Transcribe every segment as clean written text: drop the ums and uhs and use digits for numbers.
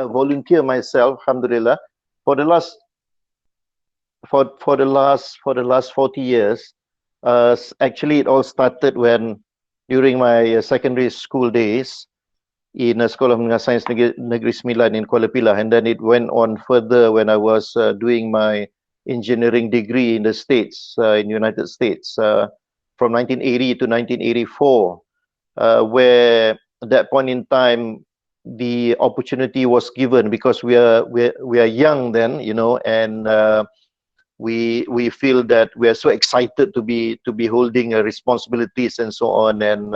a volunteer myself, alhamdulillah, for the last for the last 40 years. Actually, it all started when during my secondary school days in a Sekolah Menengah Sains Negeri Sembilan in Kuala Pilah, and then it went on further when I was doing my engineering degree in the States, in United States, from 1980 to 1984, where at that point in time the opportunity was given because we are young then, you know, and we feel that we are so excited to be holding responsibilities and so on, and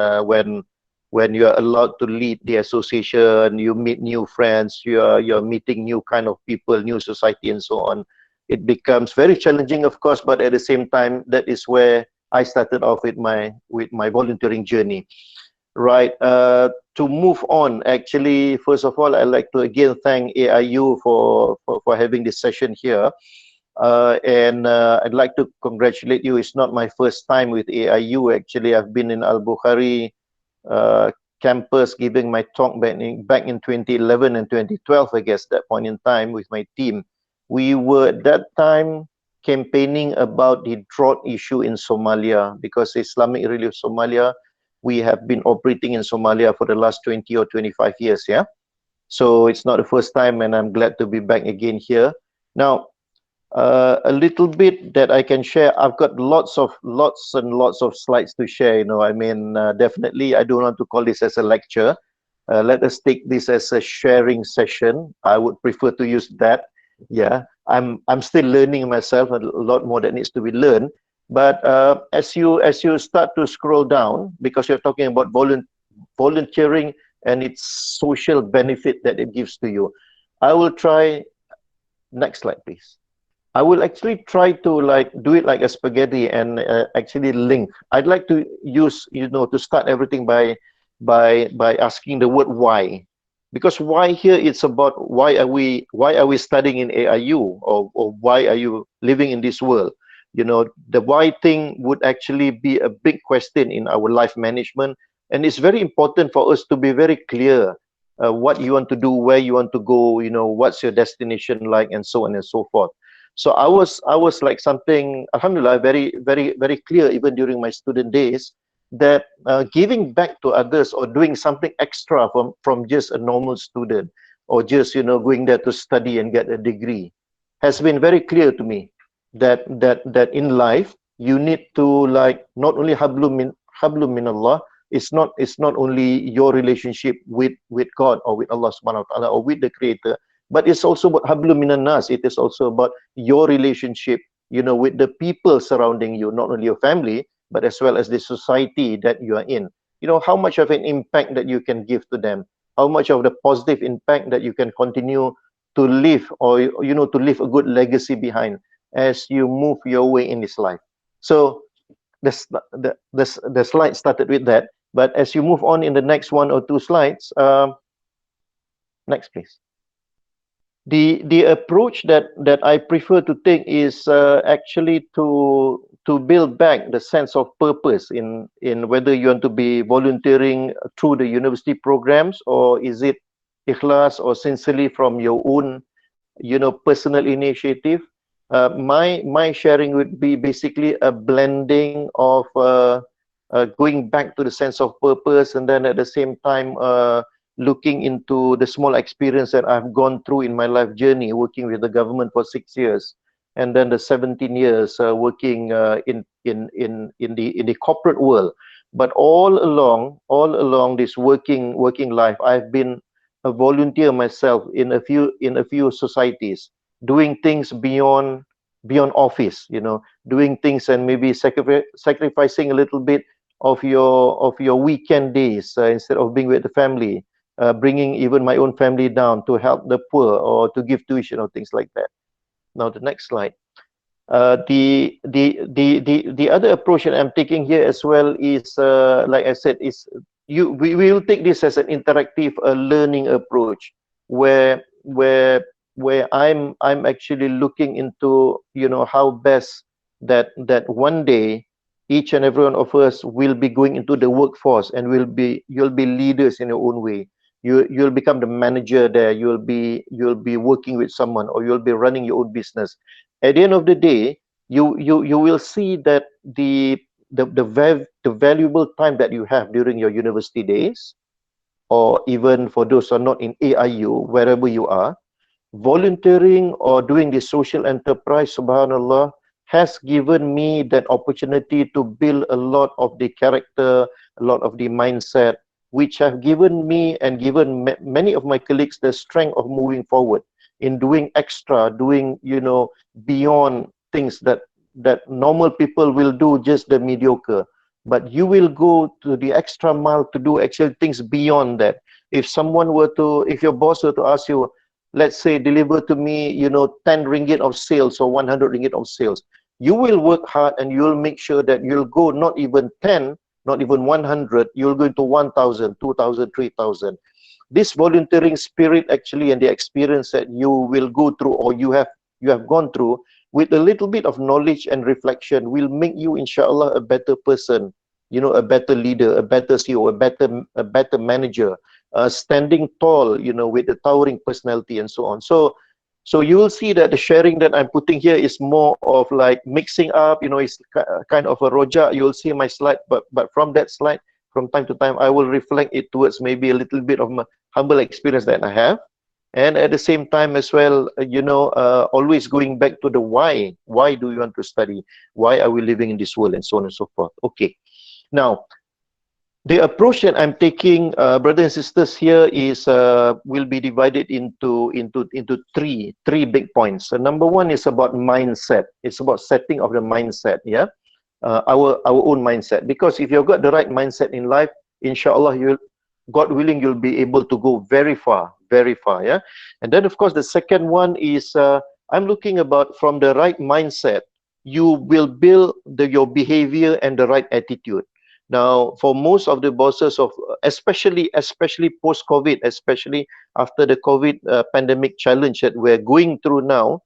when you are allowed to lead the association, you meet new friends, you're meeting new kind of people, new society and so on. It becomes very challenging, of course, but at the same time, that is where I started off with my volunteering journey. Right, to move on, actually, first of all, I'd like to again thank AIU for having this session here. And I'd like to congratulate you. It's not my first time with AIU. Actually, I've been in Al-Bukhari campus giving my talk back in 2011 and 2012, I guess, that point in time with my team. We were at that time campaigning about the drought issue in Somalia, because Islamic Relief Somalia, we have been operating in Somalia for the last 20 or 25 years, yeah? So it's not the first time, and I'm glad to be back again here. Now, a little bit that I can share. I've got lots and lots of slides to share, you know. I mean, definitely I don't want to call this as a lecture. Let us take this as a sharing session. I would prefer to use that. Yeah, I'm still learning myself, a lot more that needs to be learned. But as you start to scroll down, because you're talking about volunteering and its social benefit that it gives to you, I will try. Next slide, please. I will actually try to do it like a spaghetti and actually link. I'd like to use, you know, to start everything by asking the word why, because why here it's about why are we studying in AIU, or why are you living in this world? You know, the why thing would actually be a big question in our life management, and it's very important for us to be very clear what you want to do, where you want to go, you know, what's your destination like, and so on and so forth. So I was like something, alhamdulillah, very, very, very clear even during my student days, that giving back to others or doing something extra from just a normal student, or just, you know, going there to study and get a degree, has been very clear to me that in life you need to, like, not only hablum min Allah. It's not only your relationship with God or with Allah subhanahu wa ta'ala or with the Creator, but it's also about hablum minan nas. It is also about your relationship, you know, with the people surrounding you, not only your family, but as well as the society that you are in. You know, how much of an impact that you can give to them, how much of the positive impact that you can continue to live, or, you know, to leave a good legacy behind as you move your way in this life. So the slide started with that, but as you move on in the next one or two slides, next please. The approach that I prefer to take is actually to build back the sense of purpose in whether you want to be volunteering through the university programs, or is it ikhlas or sincerely from your own, you know, personal initiative. My sharing would be basically a blending of going back to the sense of purpose, and then at the same time looking into the small experience that I've gone through in my life journey, working with the government for 6 years, and then the 17 years working in the corporate world. But all along this working life, I've been a volunteer myself in a few societies, doing things beyond office, you know, doing things and maybe sacrificing a little bit of your weekend days instead of being with the family. Bringing even my own family down to help the poor or to give tuition or things like that. Now the next slide. The other approach that I'm taking here as well is, like I said, is we will take this as an interactive learning approach, where I'm actually looking into, you know, how best that one day each and every one of us will be going into the workforce, and you'll be leaders in your own way. you'll become the manager there. You'll be working with someone, or you'll be running your own business. At the end of the day, you will see that the valuable time that you have during your university days, or even for those who are not in AIU, wherever you are, volunteering or doing this social enterprise, subhanallah, has given me that opportunity to build a lot of the character, a lot of the mindset, which have given me and given many of my colleagues the strength of moving forward in doing extra, doing, beyond things that normal people will do, just the mediocre. But you will go to the extra mile to do actual things beyond that. If your boss were to ask you, let's say, deliver to me, 10 ringgit of sales or 100 ringgit of sales, you will work hard and you'll make sure that you'll go not even 10, not even 100, you'll go into 1,000, 2,000, 3,000. This volunteering spirit actually, and the experience that you will go through, or you have gone through, with a little bit of knowledge and reflection, will make you, inshallah, a better person, a better leader, a better CEO, a better manager, standing tall, with a towering personality and so on. So you will see that the sharing that I'm putting here is more of like mixing up, it's kind of a roja. You'll see my slide, but from that slide, from time to time, I will reflect it towards maybe a little bit of my humble experience that I have. And at the same time as well, always going back to the why. Why do you want to study? Why are we living in this world, and so on and so forth. Okay. Now, the approach that I'm taking, brothers and sisters, here is will be divided into three big points. So number one is about mindset. It's about setting of the mindset. Yeah, our own mindset. Because if you've got the right mindset in life, inshallah, God willing, you'll be able to go very far, very far. Yeah, and then of course the second one is I'm looking about from the right mindset, you will build your behavior and the right attitude. Now, for most of the bosses of, especially post-COVID, especially after the COVID pandemic challenge that we're going through now,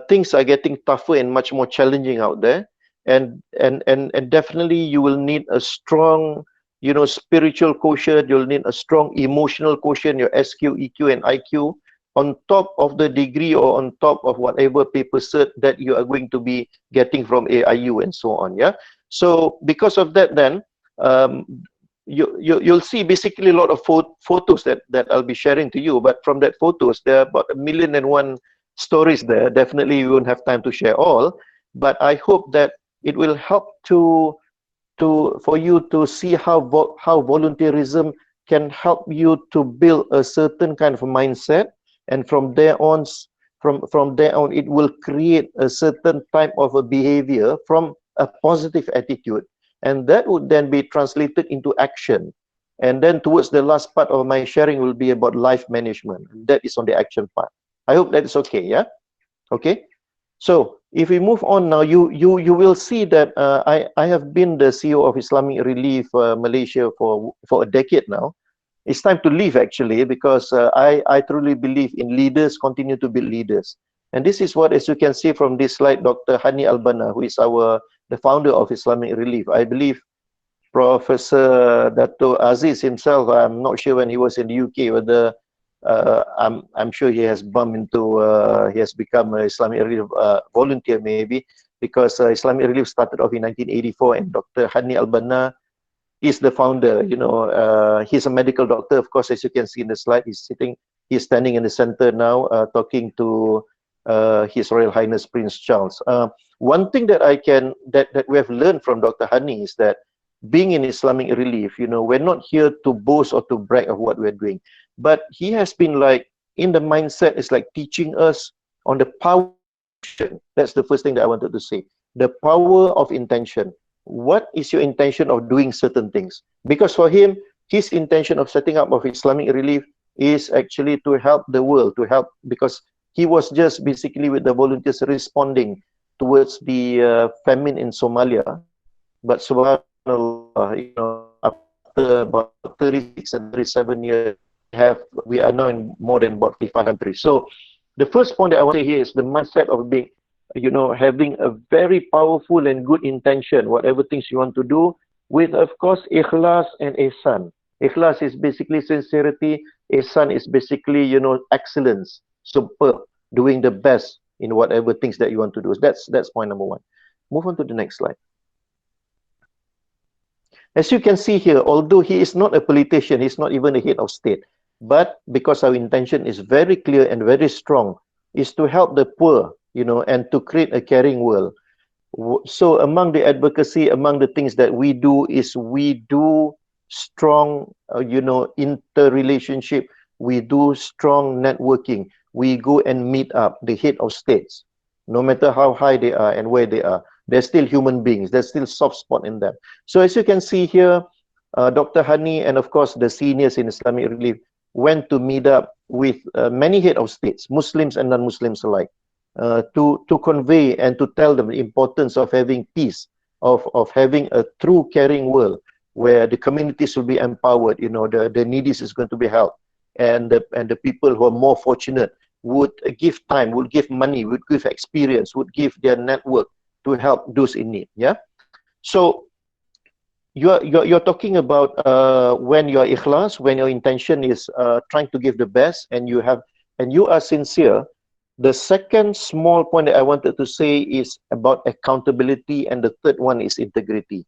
things are getting tougher and much more challenging out there. And definitely you will need a strong, spiritual quotient. You'll need a strong emotional quotient, your SQ, EQ, and IQ, on top of the degree or on top of whatever paper cert that you are going to be getting from AIU and so on. Yeah. So because of that, then you'll see basically a lot of photos that I'll be sharing to you. But from that photos, there are about 1,000,001 stories there. Definitely we won't have time to share all, but I hope that it will help for you to see how volunteerism can help you to build a certain kind of mindset, and from there on, it will create a certain type of a behavior from a positive attitude, and that would then be translated into action. And then towards the last part of my sharing will be about life management. That is on the action part. I hope that is okay. Yeah, okay. So if we move on now, you will see that I have been the CEO of Islamic Relief Malaysia for a decade now. It's time to leave, actually, because I truly believe in leaders continue to be leaders. And this is what, as you can see from this slide, Dr. Hani Al-Banna, who is the founder of Islamic Relief. I believe Professor Dato Aziz himself, I'm not sure when he was in the UK, whether I'm sure he has bumped into, he has become an Islamic Relief volunteer maybe, because Islamic Relief started off in 1984, and Dr. Hani Al-Banna is the founder. He's a medical doctor, of course, as you can see in the slide. He's standing in the center now, talking to His Royal Highness Prince Charles. One thing that that we have learned from Dr. Hani is that being in Islamic Relief, we're not here to boast or to brag of what we're doing, but he has been like, in the mindset, it's like teaching us on the power. That's the first thing that I wanted to say. The power of intention. What is your intention of doing certain things? Because for him, his intention of setting up of Islamic Relief is actually to help the world, because he was just basically with the volunteers responding towards the famine in Somalia. But subhanAllah, after about 36 and 37 years, we are now in more than about 55 countries. So the first point that I want to say here is the mindset of being, having a very powerful and good intention, whatever things you want to do, with, of course, ikhlas and ihsan. Ikhlas is basically sincerity. Ihsan is basically, you know, excellence, superb, doing the best in whatever things that you want to do. That's point number one. Move on to the next slide. As you can see here, although he is not a politician, he's not even a head of state, but because our intention is very clear and very strong, is to help the poor, you know, and to create a caring world. So among the advocacy, among the things that we do is we do strong, you know, interrelationship. We do strong networking. We go and meet up the head of states, no matter how high they are and where they are. They're still human beings. There's still soft spot in them. So as you can see here, Dr. Hani and of course the seniors in Islamic Relief went to meet up with many head of states, Muslims and non-Muslims alike, to convey and to tell them the importance of having peace, of having a true caring world where the communities will be empowered, you know, the needy is going to be helped, and the people who are more fortunate would give time, would give money, would give experience, would give their network to help those in need. Yeah. So you're talking about when you're ikhlas, when your intention is trying to give the best, and you are sincere. The second small point that I wanted to say is about accountability, and the third one is integrity.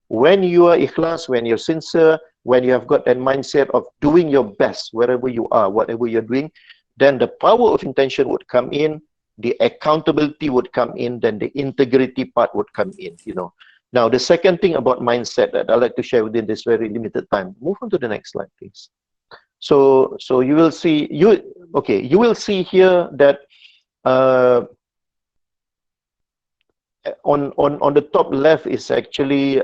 When you are ikhlas, when you're sincere, when you have got that mindset of doing your best wherever you are, whatever you're doing, then the power of intention would come in, the accountability would come in, then the integrity part would come in, you know. Now, the second thing about mindset that I'd like to share within this very limited time. Move on to the next slide, please. So you will see, you will see here that on the top left is actually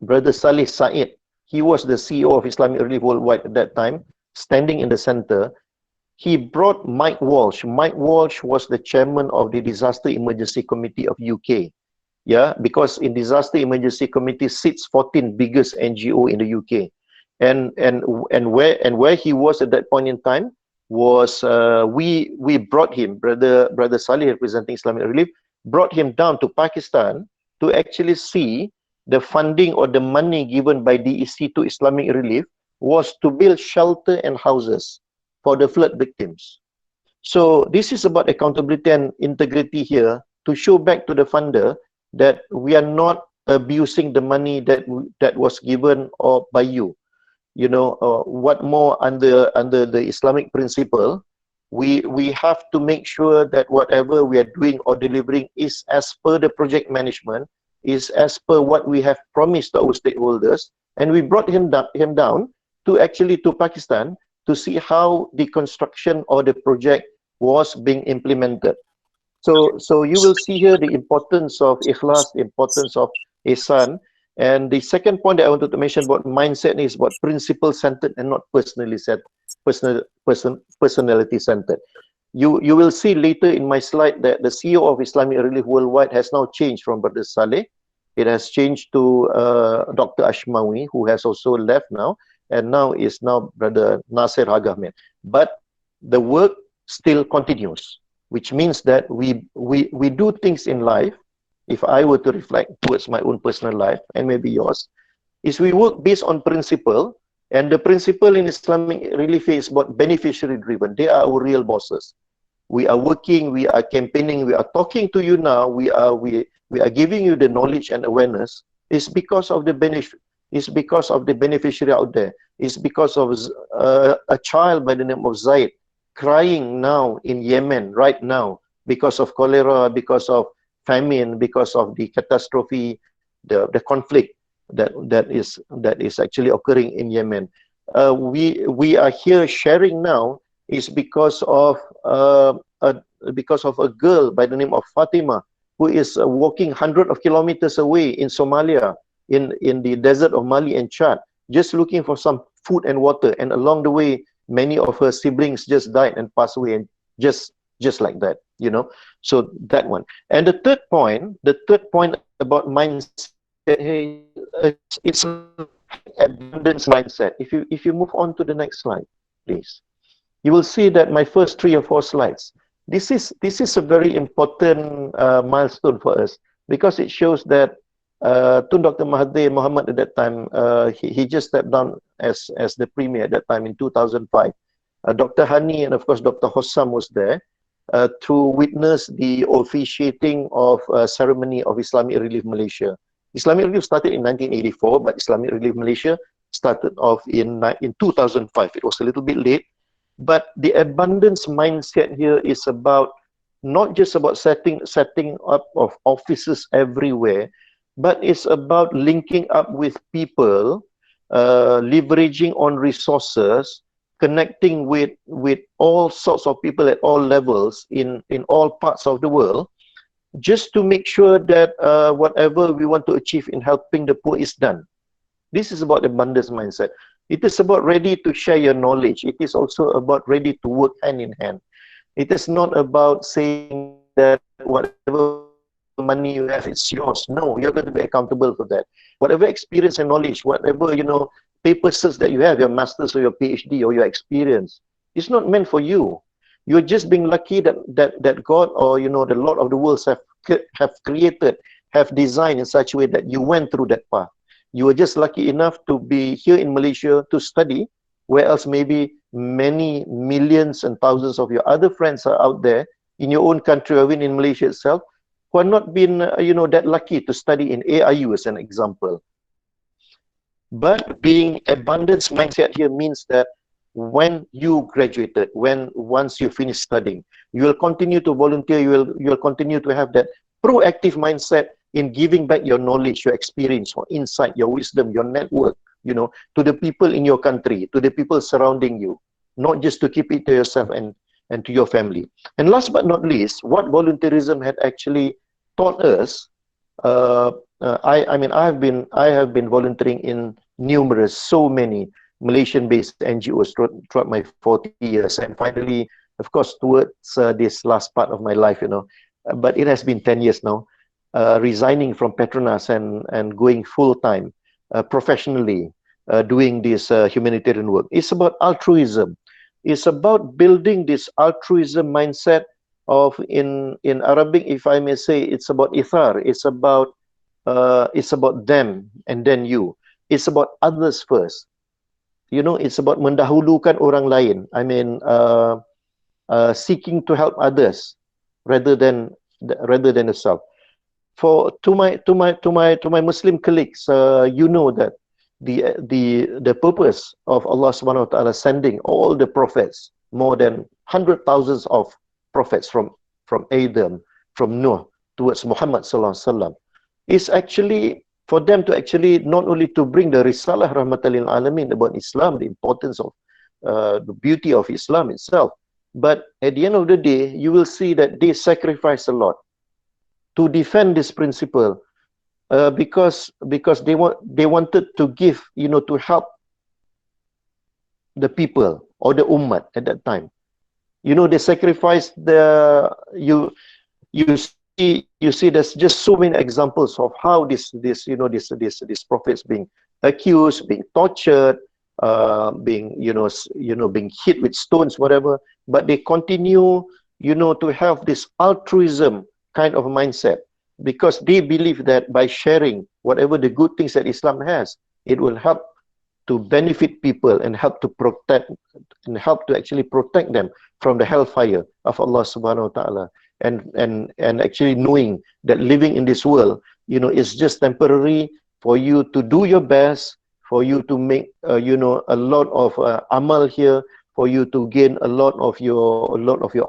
Brother Salih Said. He was the CEO of Islamic Relief Worldwide at that time, standing in the center. He brought Mike Walsh. Mike Walsh was the chairman of the Disaster Emergency Committee of UK. Yeah, because in Disaster Emergency Committee sits 14 biggest NGO in the UK. And where he was at that point in time was we brought him, brother Salih representing Islamic Relief, brought him down to Pakistan to actually see the funding or the money given by DEC to Islamic Relief was to build shelter and houses for the flood victims. So this is about accountability and integrity here, to show back to the funder that we are not abusing the money that was given or by you. You know, what more under the Islamic principle, we have to make sure that whatever we are doing or delivering is as per the project management, is as per what we have promised to our stakeholders. And we brought him down to Pakistan to see how the construction or the project was being implemented. So you will see here the importance of ikhlas, the importance of ihsan. And the second point that I wanted to mention about mindset is about principle-centered and not personality centered. You will see later in my slide that the CEO of Islamic Relief Worldwide has now changed from Brother Saleh. It has changed to Dr. Ashmawi, who has also left now, and now is Brother Nasir Agahmed. But the work still continues, which means that we do things in life. If I were to reflect towards my own personal life, and maybe yours, is we work based on principle, and the principle in Islamic Relief is about beneficiary driven. They are our real bosses. We are working, we are campaigning, we are talking to you now, we are giving you the knowledge and awareness. It's because of the benefit. It's because of the beneficiary out there. It's because of a child by the name of Zaid crying now in Yemen right now because of cholera, because of famine, because of the catastrophe, the conflict that is actually occurring in Yemen. We are here sharing now is because of a girl by the name of Fatima, who is walking hundreds of kilometers away in Somalia, in the desert of Mali and Chad, just looking for some food and water. And along the way, many of her siblings just died and passed away, and just like that, you know. So that one. And the third point about mindset, it's abundance mindset. If you move on to the next slide, please, you will see that my first 3 or 4 slides, this is a very important milestone for us, because it shows that Tun Dr. Mahathir Mohamad at that time, he just stepped down as the premier at that time in 2005. Dr. Hani and of course Dr. Hossam was there to witness the officiating of ceremony of Islamic Relief Malaysia. Islamic Relief started in 1984, but Islamic Relief Malaysia started off in 2005. It was a little bit late, but the abundance mindset here is about not just about setting up of offices everywhere, but it's about linking up with people, leveraging on resources, connecting with all sorts of people at all levels in all parts of the world, just to make sure that whatever we want to achieve in helping the poor is done. This is about abundance mindset. It is about ready to share your knowledge. It is also about ready to work hand in hand. It is not about saying that whatever money you have, it's yours. No, you're going to be accountable for that. Whatever experience and knowledge, whatever, papers that you have, your master's or your PhD or your experience, it's not meant for you. You're just being lucky that God or, the Lord of the worlds have created, have designed in such a way that you went through that path. You were just lucky enough to be here in Malaysia to study, where else maybe many millions and thousands of your other friends are out there in your own country or even in Malaysia itself who have not been, that lucky to study in AIU as an example. But being abundance mindset here means that when you graduated, once you finish studying, you will continue to volunteer, you will continue to have that proactive mindset in giving back your knowledge, your experience, your insight, your wisdom, your network, to the people in your country, to the people surrounding you, not just to keep it to yourself and to your family. And last but not least, what volunteerism had actually taught us, I have been volunteering in so many Malaysian-based NGOs throughout my 40 years, and finally, of course, towards this last part of my life, but it has been 10 years now, resigning from Petronas and going full-time, professionally, doing this humanitarian work. It's about altruism. It's about building this altruism mindset of, in Arabic, if I may say, it's about ithar. It's about them and then you. It's about others first. It's about mendahulukan orang lain. Seeking to help others rather than yourself. To my Muslim colleagues, that the purpose of Allah Subhanahu wa Taala sending all the prophets, more than 100,000 of prophets from Adam, from Noah towards Muhammad Sallallahu Alaihi Wasallam, is actually for them to actually not only to bring the risalah rahmatan lil alamin about Islam, the importance of the beauty of Islam itself, but at the end of the day, you will see that they sacrifice a lot to defend this principle, because they wanted to give, to help the people or the ummah at that time. They sacrificed you see there's just so many examples of how these prophets being accused, being tortured, being being hit with stones, whatever, but they continue to have this altruism kind of mindset, because they believe that by sharing whatever the good things that Islam has, it will help to benefit people and help to actually protect them from the hellfire of Allah Subhanahu wa Taala, and actually knowing that living in this world, is just temporary, for you to do your best, for you to make a lot of amal here, for you to gain a lot of your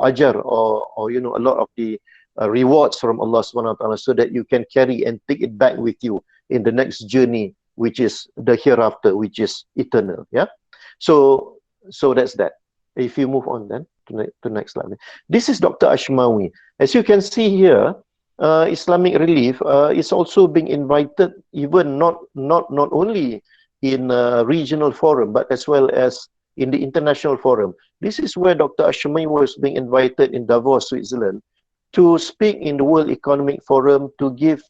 ajar, or a lot of the rewards from Allah Subhanahu wa Taala, so that you can carry and take it back with you in the next journey, which is the hereafter, which is eternal. Yeah, so that's that. If you move on then to the next slide. This is Dr. Ashmawi. As you can see here, Islamic Relief is also being invited, even not only in a regional forum, but as well as in the international forum. This is where Dr. Ashmawi was being invited in Davos, Switzerland, to speak in the World Economic Forum, to give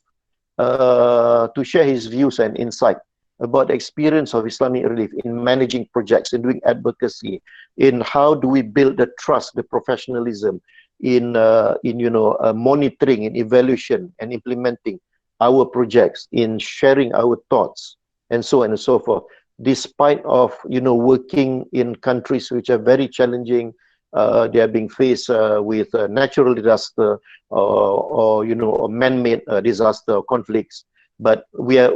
to share his views and insight about the experience of Islamic Relief in managing projects and doing advocacy, in how do we build the trust, the professionalism in monitoring and evaluation and implementing our projects, in sharing our thoughts, and so on and so forth, despite of, you know, working in countries which are very challenging. They are being faced with natural disaster, or you know, or man-made disaster or conflicts. But we are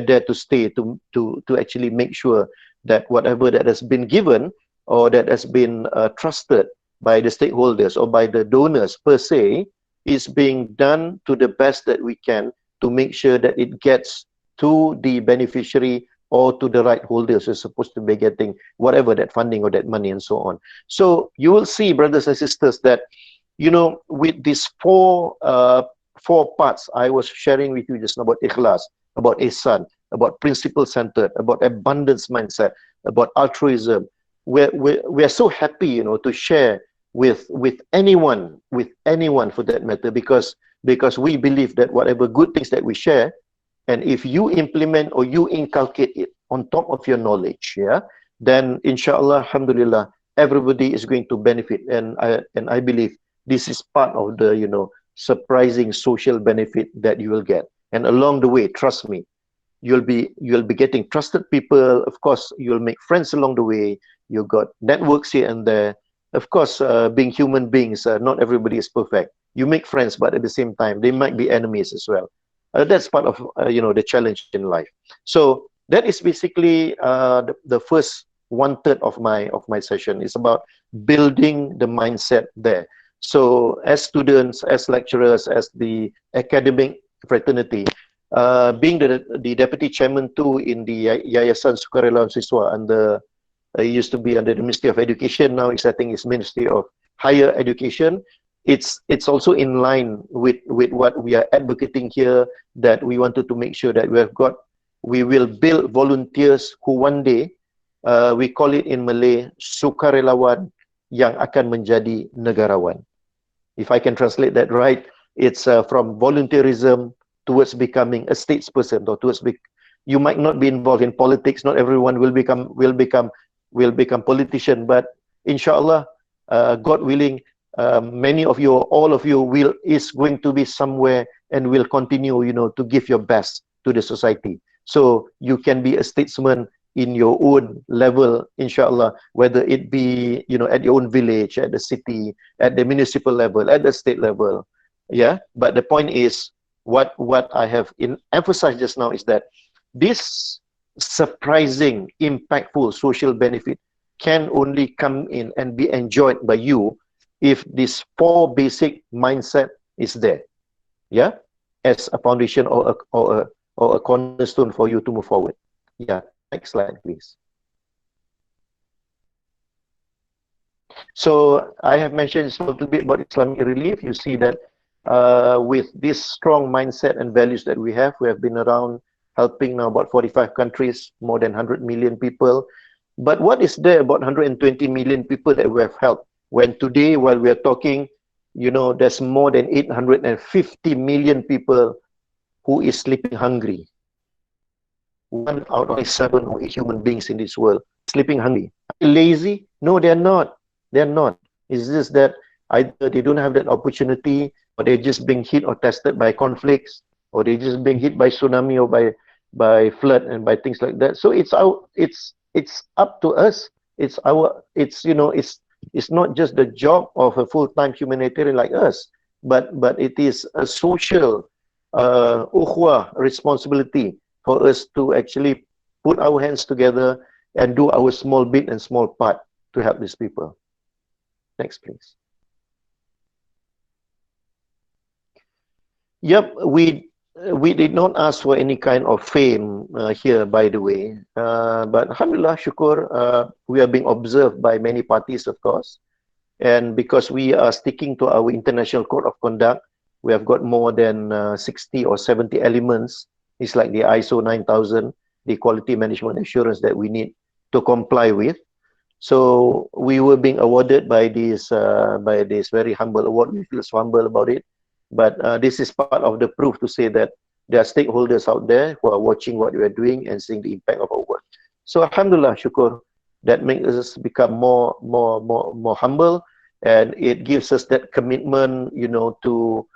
there to stay, to actually make sure that whatever that has been given, or that has been trusted by the stakeholders or by the donors per se, is being done to the best that we can, to make sure that it gets to the beneficiary or to the right holders who are supposed to be getting whatever that funding or that money and so on. So you will see, brothers and sisters, that, you know, with these four parts I was sharing with you just now, about ikhlas, about ihsan, about principle-centered, about abundance mindset, about altruism, we're so happy, you know, to share with anyone for that matter, because we believe that whatever good things that we share, and if you implement or you inculcate it on top of your knowledge, yeah, then inshallah, alhamdulillah, everybody is going to benefit. And I believe this is part of the, you know, surprising social benefit that you will get. And along the way, trust me, you'll be getting trusted people. Of course, you'll make friends along the way. You got networks here and there. Of course, being human beings, not everybody is perfect. You make friends, but at the same time, they might be enemies as well. That's part of you know, the challenge in life. So that is basically the first 1/3 of my session. Is about building the mindset there. So as students, as lecturers, as the academic fraternity, being the deputy chairman too in the Yayasan Sukarelawan Siswa, under it used to be under the Ministry of Education, now it's, I think it's Ministry of Higher Education. It's also in line with what we are advocating here, that we wanted to make sure that we will build volunteers who one day, we call it in Malay, sukarelawan yang akan menjadi negarawan. If I can translate that right, it's from volunteerism towards becoming a statesperson, or towards you might not be involved in politics. Not everyone will become politician, but inshallah, God willing, many of you, all of you, is going to be somewhere and will continue, you know, to give your best to the society. So you can be a statesman in your own level, inshallah, whether it be, you know, at your own village, at the city, at the municipal level, at the state level. Yeah, but the point is, what I have emphasized just now is that this surprising, impactful social benefit can only come in and be enjoyed by you if this 4 basic mindset is there, yeah, as a foundation or a cornerstone for you to move forward. Yeah, next slide, please. So I have mentioned a little bit about Islamic relief. You see that with this strong mindset and values that we have been around helping now about 45 countries, more than 100 million people. But what is there about 120 million people that we have helped, when today, while we are talking, you know, there's more than 850 million people who is sleeping hungry. 1 out of 7 or 8 human beings in this world sleeping hungry. Are they lazy? No, they're not. They're not. It's just that either they don't have that opportunity, or they're just being hit or tested by conflicts, or they're just being hit by tsunami or by flood and by things like that. So it's up to us. It's not just the job of a full-time humanitarian like us, but it is a social ukhwah responsibility for us to actually put our hands together and do our small bit and small part to help these people. Next, please. Yep, we did not ask for any kind of fame here, by the way. But alhamdulillah, syukur, we are being observed by many parties, of course. And because we are sticking to our international code of conduct, we have got more than 60 or 70 elements. It's like the ISO 9000, the quality management assurance that we need to comply with. So we were being awarded by this very humble award. We feel so humble about it. But this is part of the proof to say that there are stakeholders out there who are watching what we are doing and seeing the impact of our work. So alhamdulillah, syukur, that makes us become more humble, and it gives us that commitment, you know, to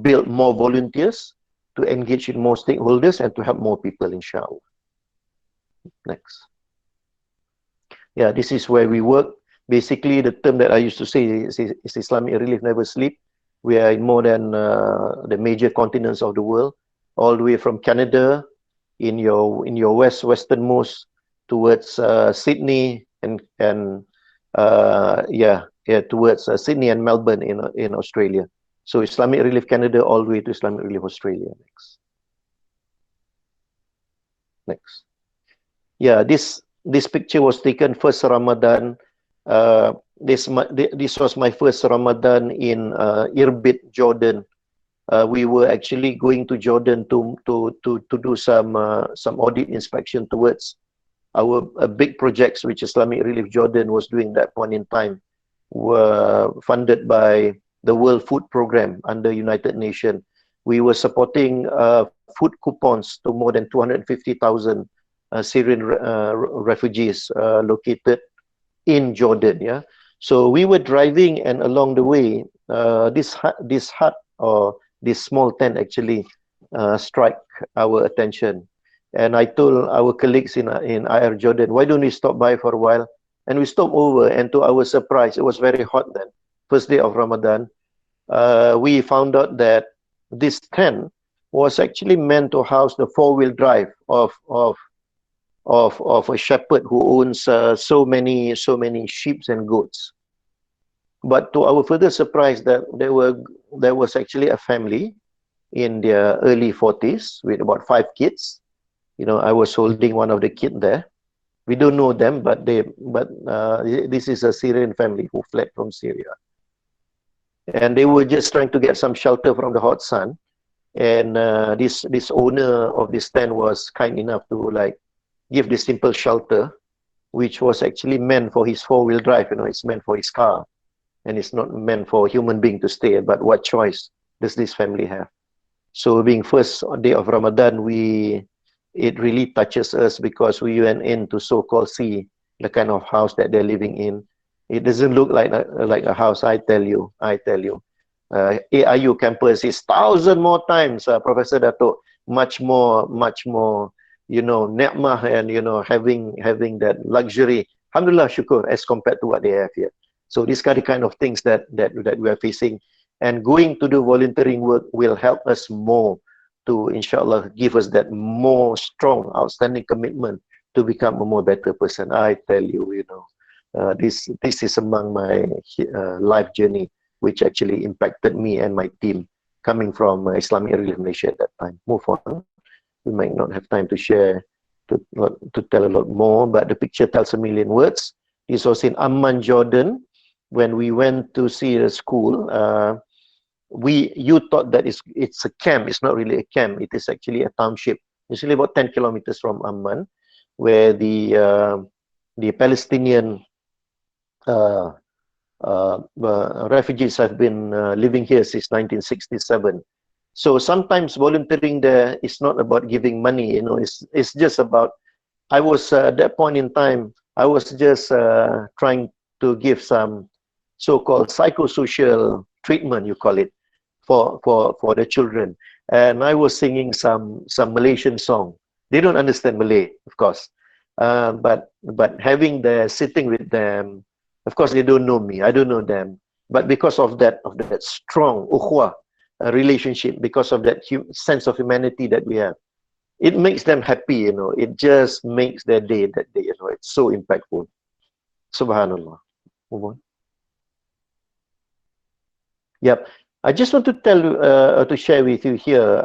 build more volunteers, to engage in more stakeholders and to help more people, inshallah. Next. Yeah, this is where we work. Basically, the term that I used to say is Islamic Relief Never Sleep. We are in more than the major continents of the world, all the way from Canada, in your westernmost towards Sydney and towards Sydney and Melbourne in Australia. So Islamic Relief Canada all the way to Islamic Relief Australia. Next. Yeah, this picture was taken first Ramadan. This was my first Ramadan in Irbid, Jordan. We were actually going to Jordan to do some audit inspection towards our big projects which Islamic Relief Jordan was doing that point in time, were funded by the World Food Program under United Nations. We were supporting food coupons to more than 250,000 Syrian refugees located in Jordan. Yeah, so we were driving, and along the way, this hut or this small tent actually struck our attention. And I told our colleagues in IR Jordan, why don't we stop by for a while? And we stopped over, and to our surprise, it was very hot then, first day of Ramadan. We found out that this tent was actually meant to house the four-wheel drive of a shepherd who owns so many sheep and goats. But to our further surprise, that there was actually a family in their early 40s with about 5 kids. You know, I was holding one of the kids there. We don't know them, but this is a Syrian family who fled from Syria, and they were just trying to get some shelter from the hot sun. And this owner of this tent was kind enough to give this simple shelter, which was actually meant for his four-wheel drive. You know, it's meant for his car, and it's not meant for a human being to stay. But what choice does this family have? So being first day of Ramadan, it really touches us, because we went in to so-called see the kind of house that they're living in. It doesn't look like a house, I tell you. AIU campus is 1,000 more times, Professor Dato, much more, you know, ni'mah, and you know, having that luxury, alhamdulillah, shukr, as compared to what they have here. So these are the kind of things that we are facing, and going to do volunteering work will help us more to, inshallah, give us that more strong, outstanding commitment to become a more better person. I tell you, you know, this is among my life journey, which actually impacted me and my team, coming from Islamic Relief Malaysia at that time. Move on. We might not have time to share, to tell a lot more, but the picture tells a million words. This was in Amman, Jordan. When we went to see the school, you thought that it's a camp. It's not really a camp. It is actually a township. It's really about 10 kilometers from Amman, where the Palestinian refugees have been living here since 1967. So sometimes volunteering there is not about giving money. You know, it's just about. I was at that point in time, I was just trying to give some so-called psychosocial treatment, you call it, for the children, and I was singing some Malaysian song. They don't understand Malay, of course, but having sitting with them, of course they don't know me, I don't know them, but because of that strong ukhuwah relationship, because of that sense of humanity that we have, it makes them happy. You know, it just makes their day that day. You know, it's so impactful. Subhanallah. Move on. Yep. I just want to tell to share with you here,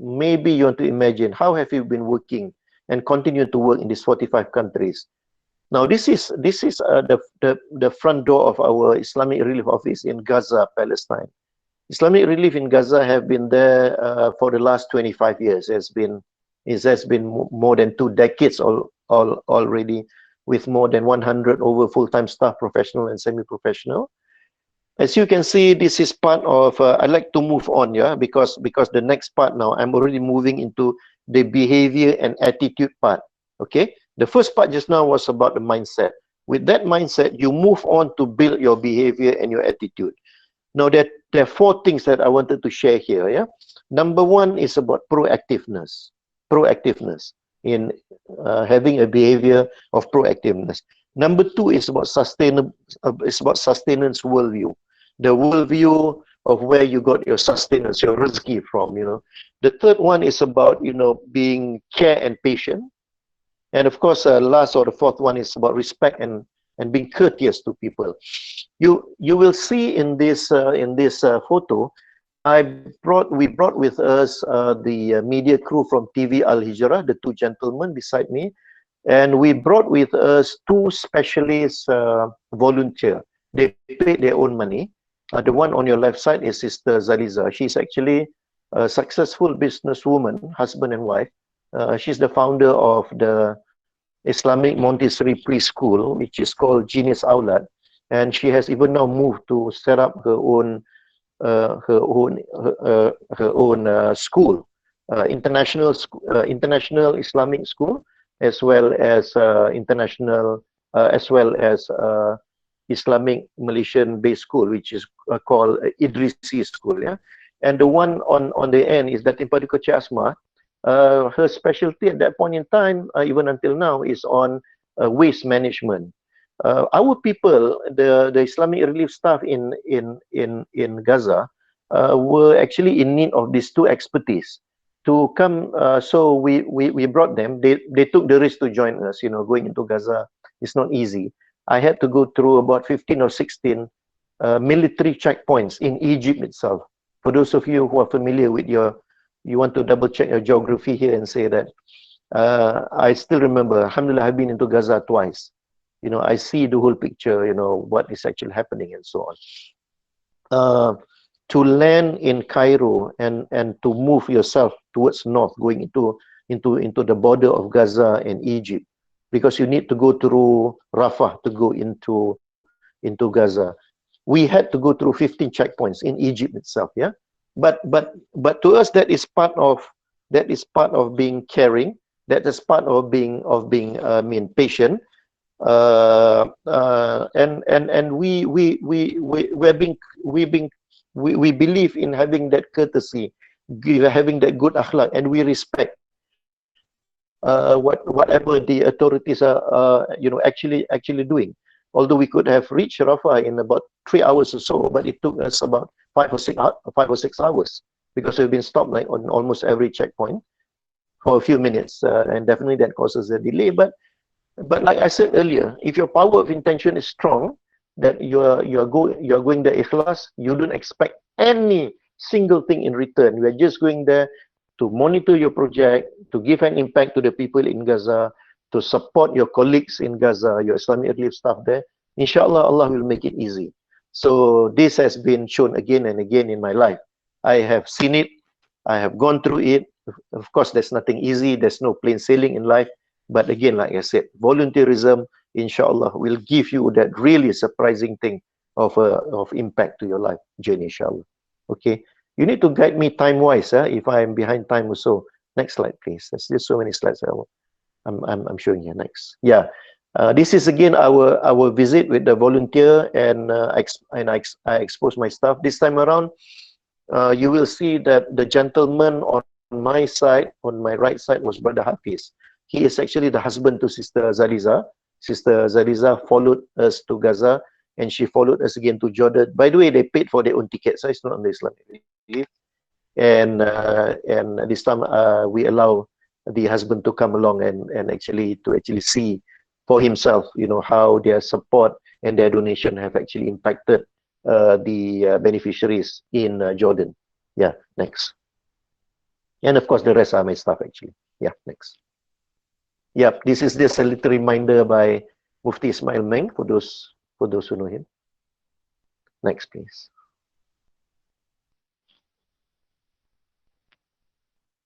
maybe you want to imagine, how have you been working and continue to work in these 45 countries? Now, this is the front door of our Islamic Relief Office in Gaza, Palestine. Islamic Relief in Gaza have been there for the last 25 years. It has been more than 2 decades already, with more than 100 over full-time staff, professional and semi-professional. As you can see, this is part of, I'd like to move on, yeah, because the next part now, I'm already moving into the behavior and attitude part, okay? The first part just now was about the mindset. With that mindset, you move on to build your behavior and your attitude. Now, there are four things that I wanted to share here. Yeah, number one is about proactiveness. Proactiveness in having a behavior of proactiveness. Number two is about sustainable. It's about sustenance worldview. The worldview of where you got your sustenance, your rizki from. The third one is about being care and patient. And of course, last or the fourth one is about respect and being courteous to people. You will see in this photo, we brought with us the media crew from TV Al Hijrah, the two gentlemen beside me, and we brought with us two specialist volunteer. They paid their own money. The one on your left side is Sister Zaliza. She's actually a successful businesswoman, husband and wife. She's the founder of the Islamic Montessori preschool, which is called Genius Aulad, and she has even now moved to set up her own school, international Islamic school, as well as international, as well as Islamic Malaysian-based school, which is called Idrisi School. Yeah, and the one on the end is that in Padikocha Asma. Her specialty at that point in time, even until now, is on waste management. Our people, the Islamic relief staff in Gaza, were actually in need of these two expertise to come. So we brought them. They took the risk to join us. Going into Gaza is not easy. I had to go through about 15 or 16 military checkpoints in Egypt itself. For those of you who are familiar with you want to double check your geography here and say that I still remember, alhamdulillah, I've been into Gaza twice. I see the whole picture, what is actually happening and so on. To land in Cairo and to move yourself towards north, going into the border of Gaza and Egypt, because you need to go through Rafah to go into Gaza. We had to go through 15 checkpoints in Egypt itself, yeah. But to us, that is part of being caring. That is part of being patient. And we believe in having that courtesy, having that good akhlaq, and we respect whatever the authorities are actually doing. Although we could have reached Rafah in about 3 hours or so, but it took us about 5 or 6 hours, because we've been stopped like on almost every checkpoint for a few minutes, and definitely that causes a delay. But like I said earlier, if your power of intention is strong, that you're going there ikhlas, you don't expect any single thing in return. You are just going there to monitor your project, to give an impact to the people in Gaza, to support your colleagues in Gaza, your Islamic relief staff there. Inshallah, Allah will make it easy. So this has been shown again and again in my life. I have seen it. I have gone through it. Of course, there's nothing easy. There's no plain sailing in life. But again, like I said, volunteerism, inshallah, will give you that really surprising thing of impact to your life journey, inshallah. Okay. You need to guide me time-wise, if I am behind time or so. Next slide, please. There's just so many slides I'm showing here. Next. Yeah. This is again our visit with the volunteer, and I expose my stuff. This time around, you will see that the gentleman on my side, on my right side, was Brother Hafiz. He is actually the husband to Sister Zaliza. Sister Zaliza followed us to Gaza, and she followed us again to Jordan. By the way, they paid for their own tickets. So it's not on the Islamic relief. And this time we allow the husband to come along and actually see for himself, how their support and their donation have actually impacted the beneficiaries in Jordan. Yeah, next. And of course, the rest are my stuff actually. Yeah, next. Yeah, this is just a little reminder by Mufti Ismail Meng for those who know him. Next, please.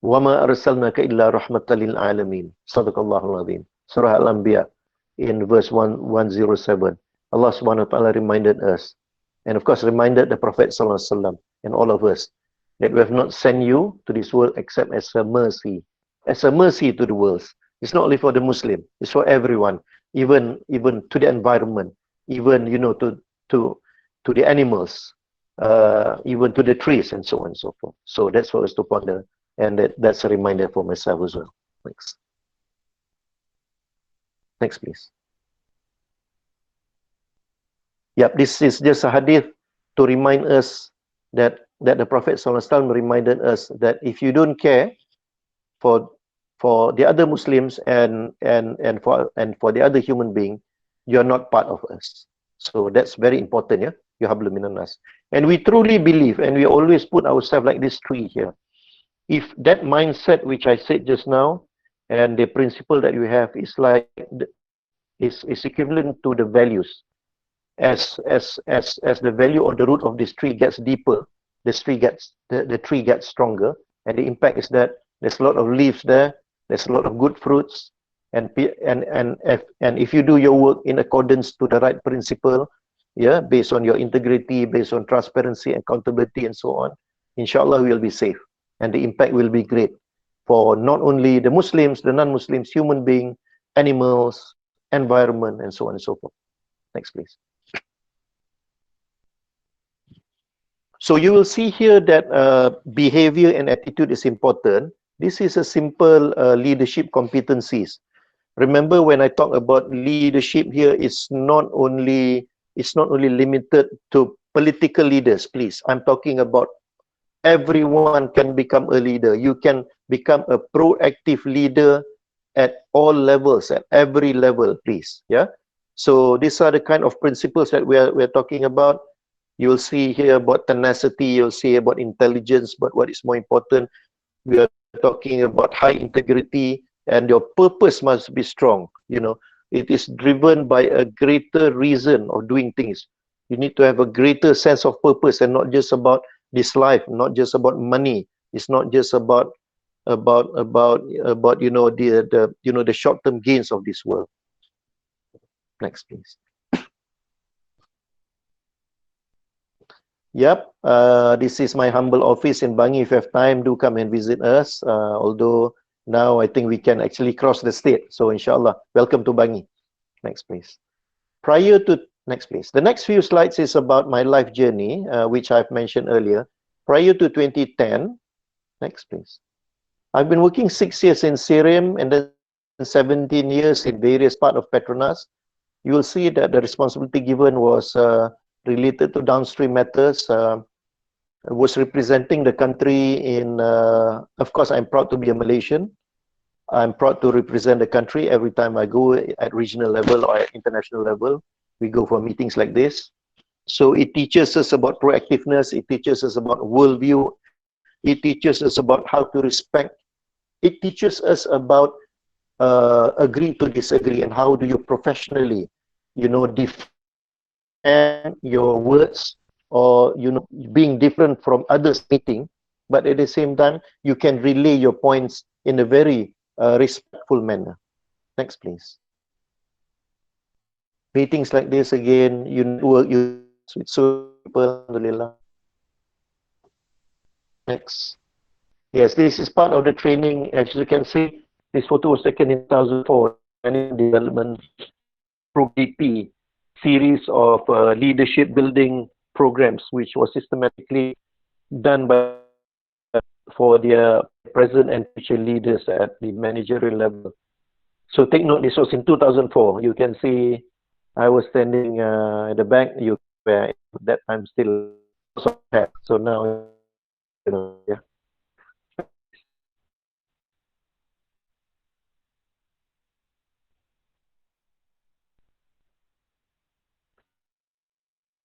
وَمَا أَرْسَلْنَاكَ إِلَّا رَحْمَةً لِلْعَالَمِينَ صدق الله العظيم. Surah Al-Anbiya in verse 107. Allah subhanahu wa ta'ala reminded us, and of course reminded the Prophet sallallahu alaihi wasallam and all of us, that we have not sent you to this world except as a mercy to the world. It's not only for the Muslim, it's for everyone, even to the environment, even to the animals. even to the trees and so on and so forth. So that's for us to ponder, and that's a reminder for myself as well. Thanks. Next, please. Yep, this is just a hadith to remind us that the Prophet ﷺ reminded us that if you don't care for the other Muslims and for the other human being, you are not part of us. So that's very important, yeah. You hablu minan nas. And we truly believe, and we always put ourselves like this tree here. If that mindset which I said just now, and the principle that you have is like is equivalent to the values. As the value or the root of this tree gets deeper, the tree gets stronger, and the impact is that there's a lot of leaves there, there's a lot of good fruits, and if you do your work in accordance to the right principle, yeah, based on your integrity, based on transparency, accountability, and so on, inshallah we will be safe, and the impact will be great for not only the Muslims, the non-Muslims, human being, animals, environment, and so on and so forth. Next, please. So you will see here that behavior and attitude is important. This is a simple leadership competencies. Remember, when I talk about leadership here, it's not only limited to political leaders, please. I'm talking about everyone can become a leader. You can become a proactive leader at all levels, at every level, please. Yeah. So these are the kind of principles that we're talking about. You'll see here about tenacity, you'll see about intelligence, but what is more important, we are talking about high integrity, and your purpose must be strong. You know, it is driven by a greater reason of doing things. You need to have a greater sense of purpose, and not just about this life, not just about money. It's not just about you know the short-term gains of this world. Next, please. Yep, this is my humble office in Bangi. If you have time, do come and visit us. Although now I think we can actually cross the state. So inshallah, welcome to Bangi. Next, please. Prior to, next, please. The next few slides is about my life journey, which I've mentioned earlier. Prior to 2010, next, please. I've been working 6 years in Syriam and then 17 years in various parts of Petronas. You will see that the responsibility given was related to downstream matters. Was representing the country in, of course, I'm proud to be a Malaysian. I'm proud to represent the country every time I go at regional level or at international level. We go for meetings like this. So it teaches us about proactiveness. It teaches us about worldview. It teaches us about how to respect. It teaches us about agree to disagree, and how do you professionally, you know, defend your words, or you know, being different from others meeting, but at the same time you can relay your points in a very respectful manner. Next, please. Meetings like this, again, you work with so people, alhamdulillah. Next. Yes, this is part of the training. As you can see, this photo was taken in 2004, and development ProGP series of leadership building programs, which was systematically done by for their present and future leaders at the managerial level. So take note, this was in 2004. You can see I was standing at the back. You were at that time still so now, you know, yeah.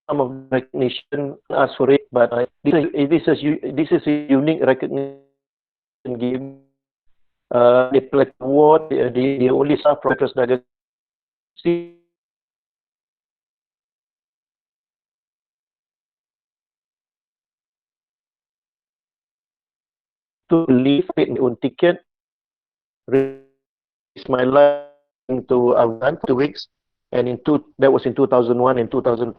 Some of the recognition asked for it, but this is a unique recognition given. The Platinum Award, the only staff professors that to leave, paid my own ticket, risked my life to Afghan 2 weeks, and that was in 2001. In 2000,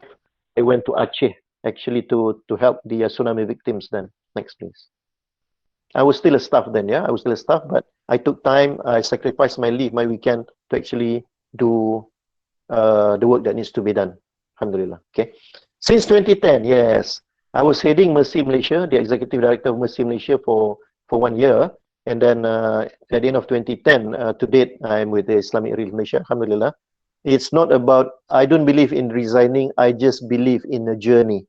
I went to Aceh actually to help the tsunami victims. Then next, please. I was still a staff then, yeah. I was still a staff, but I took time. I sacrificed my leave, my weekend, to actually do the work that needs to be done. Alhamdulillah. Okay. Since 2010, yes. I was heading Mercy Malaysia, the executive director of Mercy Malaysia for 1 year. And then at the end of 2010, to date, I'm with the Islamic Relief Malaysia, alhamdulillah. It's not about, I don't believe in resigning, I just believe in a journey.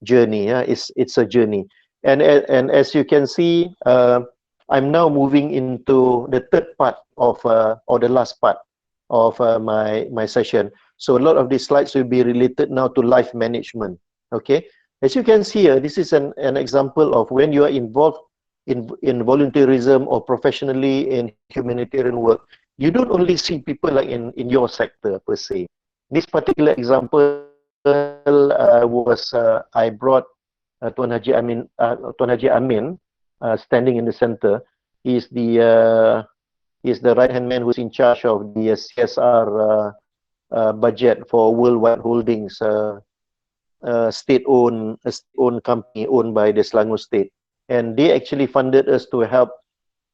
Yeah, it's a journey. And as you can see, I'm now moving into the third part of, or the last part of my session. So a lot of these slides will be related now to life management, okay? As you can see here, this is an example of when you are involved in volunteerism or professionally in humanitarian work, you don't only see people like in your sector per se. This particular example I brought Tuan Haji Amin, standing in the center. He's the right hand man who's in charge of the CSR budget for Worldwide Holdings, state-owned company owned by the Selangor State, and they actually funded us to help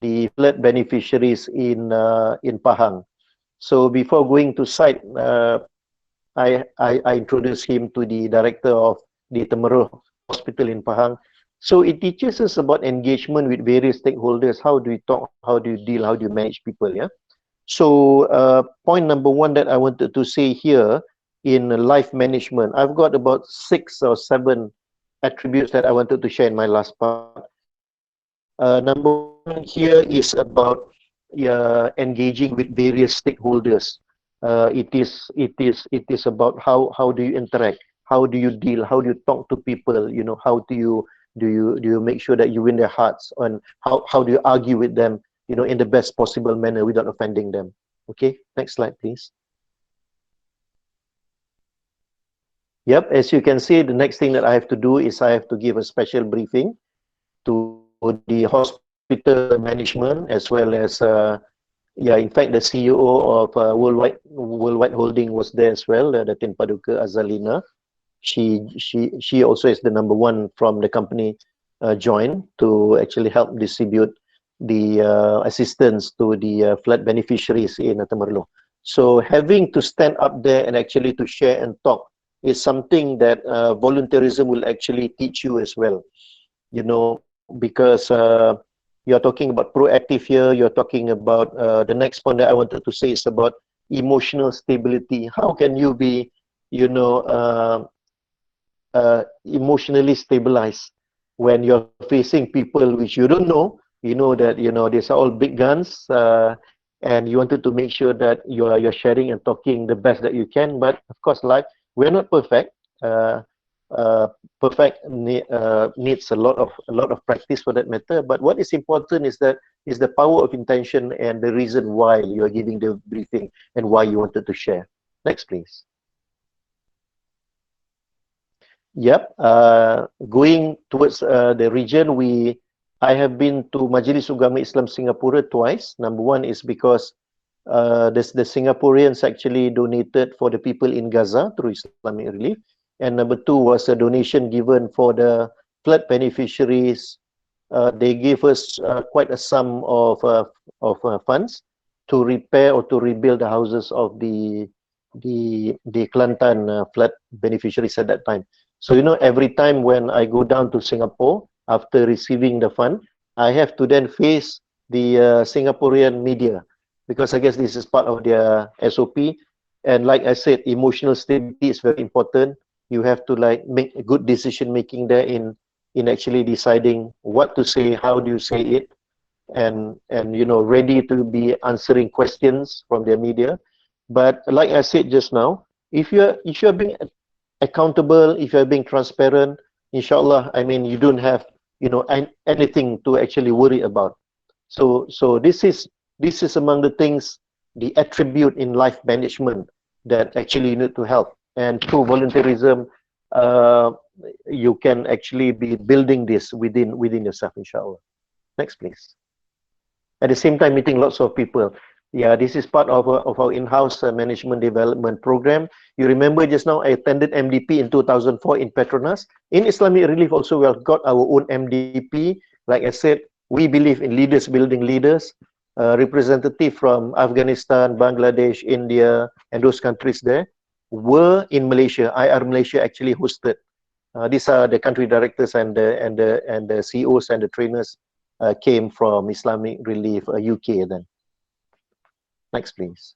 the flood beneficiaries in Pahang. So before going to site, I introduced him to the director of the Temerloh Hospital in Pahang. So it teaches us about engagement with various stakeholders. How do you talk? How do you deal? How do you manage people? Yeah. So point number one that I wanted to say here in life management, I've got about 6 or 7 attributes that I wanted to share in my last part. Number one here is about engaging with various stakeholders. It is about how do you interact, how do you deal, how do you talk to people, you know, how do you make sure that you win their hearts, and how do you argue with them, you know, in the best possible manner without offending them. Okay, next slide please. Yep, as you can see, the next thing that I have to do is I have to give a special briefing to the hospital management, as well as yeah, in fact the CEO of Worldwide Holding was there as well, Datin Paduka Azalina. She also is the number one from the company, joined to actually help distribute the assistance to the flood beneficiaries in Temerloh. So having to stand up there and actually to share and talk is something that volunteerism will actually teach you as well, you know, because you're talking about proactive here, you're talking about the next point that I wanted to say is about emotional stability. How can you be, you know, emotionally stabilized when you're facing people which you don't know? You know that, you know, these are all big guns, and you wanted to make sure that you're sharing and talking the best that you can. But of course, life, we're not perfect. Needs a lot of practice for that matter. But what is important is the power of intention and the reason why you are giving the briefing and why you wanted to share. Next, please. Yep. Going towards the region, I have been to Majlis Ugama Islam Singapura twice. Number one is because the Singaporeans actually donated for the people in Gaza through Islamic Relief. And number two was a donation given for the flood beneficiaries. They gave us quite a sum of funds to repair or to rebuild the houses of the Kelantan flood beneficiaries at that time. So, you know, every time when I go down to Singapore after receiving the fund, I have to then face the Singaporean media, because I guess this is part of their SOP. And like I said, emotional stability is very important. You have to like make a good decision making there in actually deciding what to say, how do you say it, and you know, ready to be answering questions from their media. But like I said just now, if you're being accountable, if you're being transparent, inshallah, I mean, you don't have, you know, anything to actually worry about. So this is among the things, the attribute in life management that actually you need to help. And through volunteerism, you can actually be building this within yourself, inshallah. Next, please. At the same time, meeting lots of people. Yeah, this is part of our in-house management development program. You remember just now I attended MDP in 2004 in Petronas. In Islamic Relief also, we have got our own MDP. Like I said, we believe in leaders building leaders. Representative from Afghanistan, Bangladesh, India, and those countries there were in Malaysia. IR Malaysia actually hosted These are the country directors and the CEOs and the trainers came from Islamic Relief UK. Then next, please.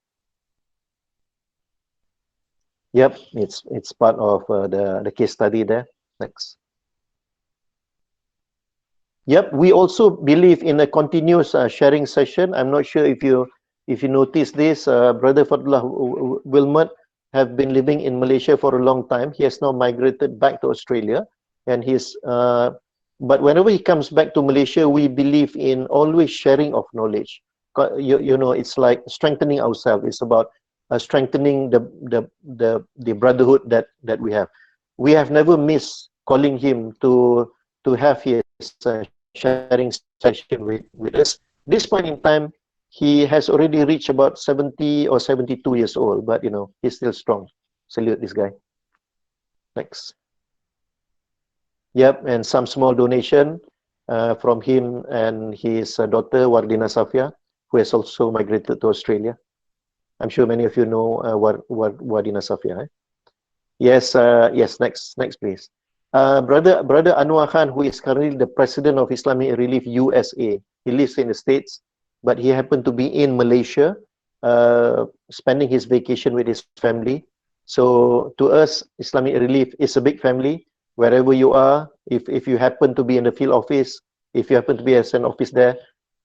Yep, it's part of the case study there. Next. Yep, we also believe in a continuous sharing session. I'm not sure if you notice this. Brother Fadullah Wilmot have been living in Malaysia for a long time. He has now migrated back to Australia, and but whenever he comes back to Malaysia, we believe in always sharing of knowledge. You know, it's like strengthening ourselves. It's about strengthening the brotherhood that we have. We have never missed calling him to have his sharing session with us. This point in time, he has already reached about 70 or 72 years old, but you know, he's still strong. Salute this guy. Next. Yep, and some small donation from him and his daughter, Wardina Safia, who has also migrated to Australia. I'm sure many of you know Wardina Safia. Eh? Yes, yes, next please. Brother Anwar Khan, who is currently the president of Islamic Relief USA. He lives in the States, but he happened to be in Malaysia, spending his vacation with his family. So to us, Islamic Relief is a big family. Wherever you are, if you happen to be in the field office, if you happen to be as an office there,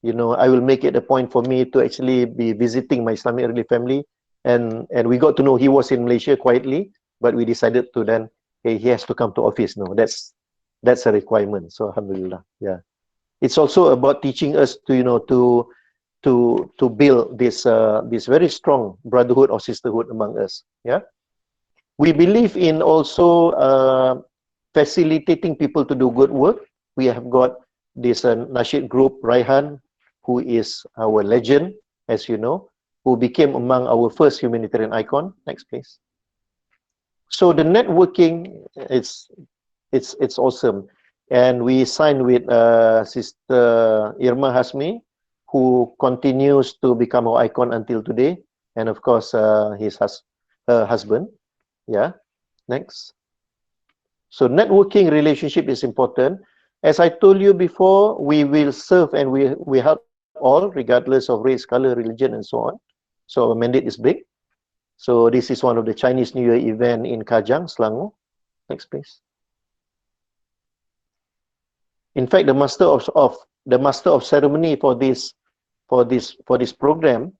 you know, I will make it a point for me to actually be visiting my Islamic Relief family. And we got to know he was in Malaysia quietly, but we decided to then, hey, he has to come to office. No, that's a requirement. So alhamdulillah, yeah. It's also about teaching us to, you know, to build this very strong brotherhood or sisterhood among us. Yeah, we believe in also facilitating people to do good work. We have got this Nasheed group, Raihan, who is our legend, as you know, who became among our first humanitarian icon. Next, please. So the networking, it's awesome, and we signed with Sister Irma Hasmi, who continues to become our icon until today, and of course her husband. Yeah, next. So networking relationship is important. As I told you before, we will serve and we help all, regardless of race, color, religion, and so on. So our mandate is big. So this is one of the Chinese New Year event in Kajang, Selangor. Next, please. In fact, the master of ceremony for this program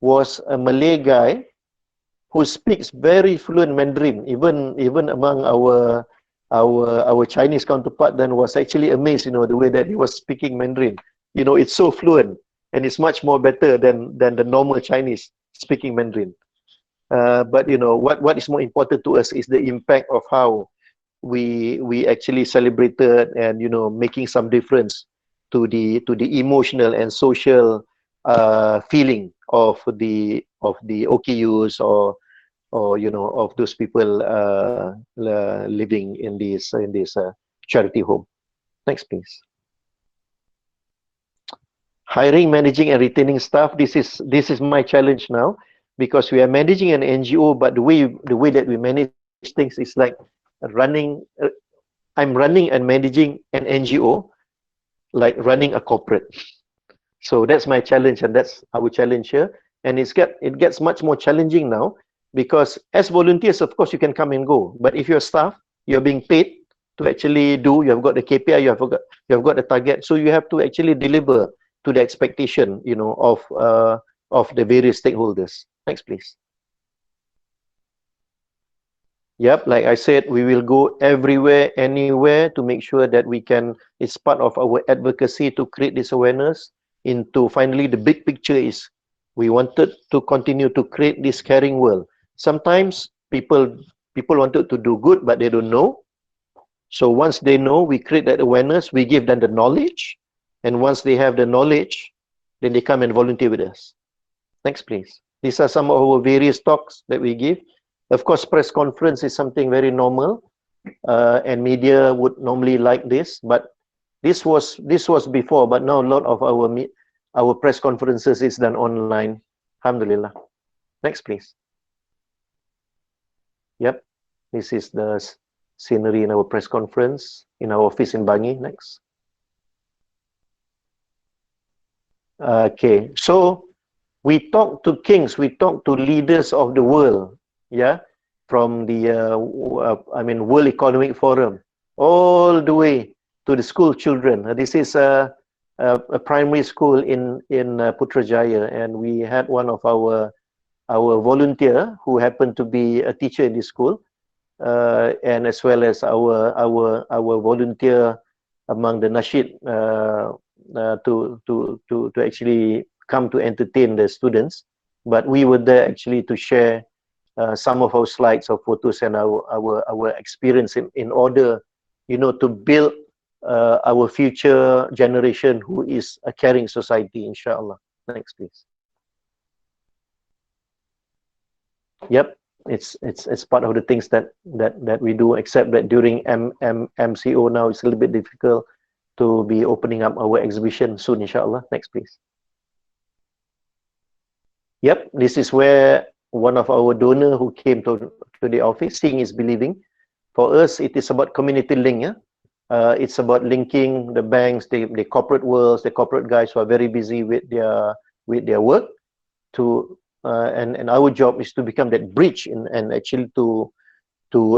was a Malay guy who speaks very fluent Mandarin. Even among our Chinese counterpart then was actually amazed, you know, the way that he was speaking Mandarin. You know, it's so fluent and it's much more better than the normal Chinese speaking Mandarin. But you know, what is more important to us is the impact of how we actually celebrated and, you know, making some difference to the emotional and social feeling of the OKUs or you know, of those people living in this charity home. Next, please. Hiring, managing, and retaining staff. This is my challenge now, because we are managing an NGO, but the way that we manage things is like running. I'm running and managing an NGO, like running a corporate. So that's my challenge, and that's our challenge here. And it gets much more challenging now, because as volunteers, of course, you can come and go. But if you're staff, you're being paid to actually do. You have got the KPI, you have got the target, so you have to actually deliver to the expectation, you know, of the various stakeholders. Next, please. Yep, like I said, we will go everywhere, anywhere to make sure that we can. It's part of our advocacy to create this awareness. Into finally, the big picture is we wanted to continue to create this caring world. Sometimes people wanted to do good, but they don't know. So once they know, we create that awareness, we give them the knowledge, and once they have the knowledge, then they come and volunteer with us. Next, please. These are some of our various talks that we give. Of course, press conference is something very normal, and media would normally like this, but this was before, but now a lot of our press conferences is done online. Alhamdulillah. Next, please. Yep, this is the scenery in our press conference in our office in Bangi. Next. Okay, so we talk to kings, we talk to leaders of the world, yeah, from the World Economic Forum all the way to the school children. This is a primary school in Putrajaya, and we had one of our volunteer who happened to be a teacher in this school, and as well as our volunteer among the Nasheed to actually come to entertain the students. But we were there actually to share some of our slides or photos and our experience in order, you know, to build our future generation who is a caring society, inshallah. Next, please. Yep, it's part of the things that we do, except that during MCO now it's a little bit difficult to be opening up our exhibition soon, inshallah. Next, please. Yep, this is where one of our donor who came to the office. Seeing is believing. For us, it is about community link. Yeah? It's about linking the banks, the corporate worlds, the corporate guys who are very busy with their work to and our job is to become that bridge and actually to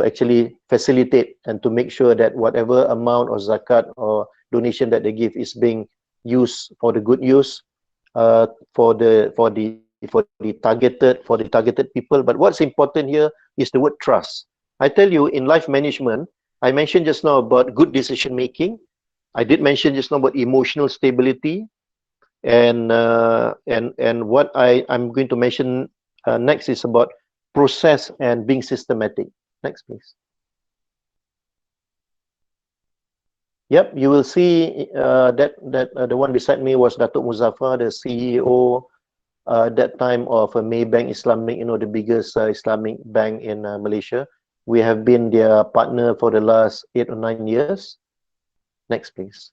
actually facilitate and to make sure that whatever amount or zakat or donation that they give is being used for the good use, for the targeted people. But what's important here is the word trust. I tell you, in life management, I mentioned just now about good decision making. I did mention just now about emotional stability, and what I'm going to mention next is about process and being systematic. Next, please. Yep, you will see that the one beside me was Datuk Muzaffar, the CEO that time of Maybank Islamic, you know, the biggest Islamic bank in Malaysia. We have been their partner for the last 8 or 9 years. Next, please.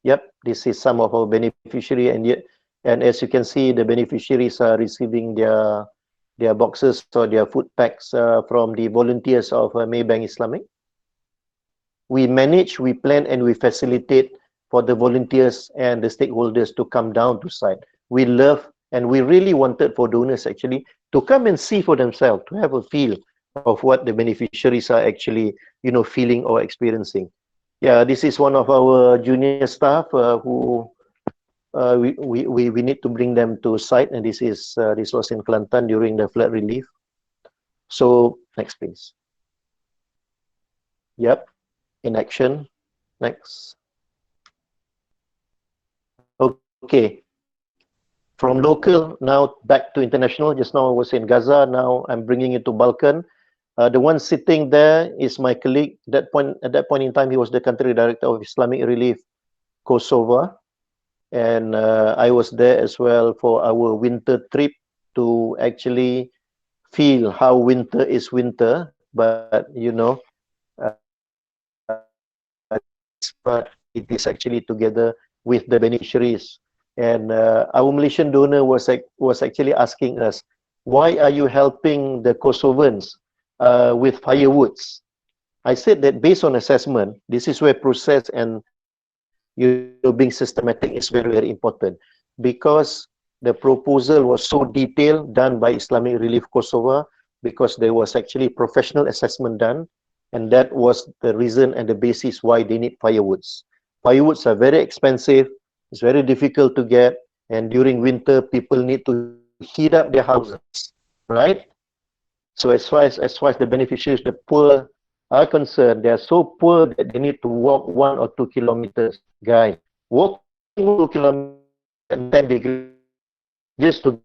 Yep, this is some of our beneficiary, and as you can see, the beneficiaries are receiving their boxes or their food packs from the volunteers of Maybank Islamic. We manage, we plan, and we facilitate for the volunteers and the stakeholders to come down to site. We love, and we really wanted for donors actually to come and see for themselves, to have a feel of what the beneficiaries are actually, you know, feeling or experiencing. Yeah, this is one of our junior staff who we need to bring them to site, and this was in Kelantan during the flood relief. So next, please. Yep, in action. Next. Okay. From local now back to international. Just now I was in Gaza. Now I'm bringing it to Balkan. The one sitting there is my colleague. At that point in time, he was the country director of Islamic Relief Kosovo, and I was there as well for our winter trip to actually feel how winter is winter. But you know, but it is actually together with the beneficiaries. And our Malaysian donor was actually asking us, why are you helping the Kosovans with firewoods? I said that based on assessment, this is where process and being systematic is very, very important, because the proposal was so detailed, done by Islamic Relief Kosovo, because there was actually professional assessment done, and that was the reason and the basis why they need firewoods. Firewoods are very expensive, it's very difficult to get, and during winter people need to heat up their houses, right? So as far as the beneficiaries, the poor are concerned, they are so poor that they need to walk 1 or 2 kilometers. Guy, walking 2 kilometers and 10 degrees just to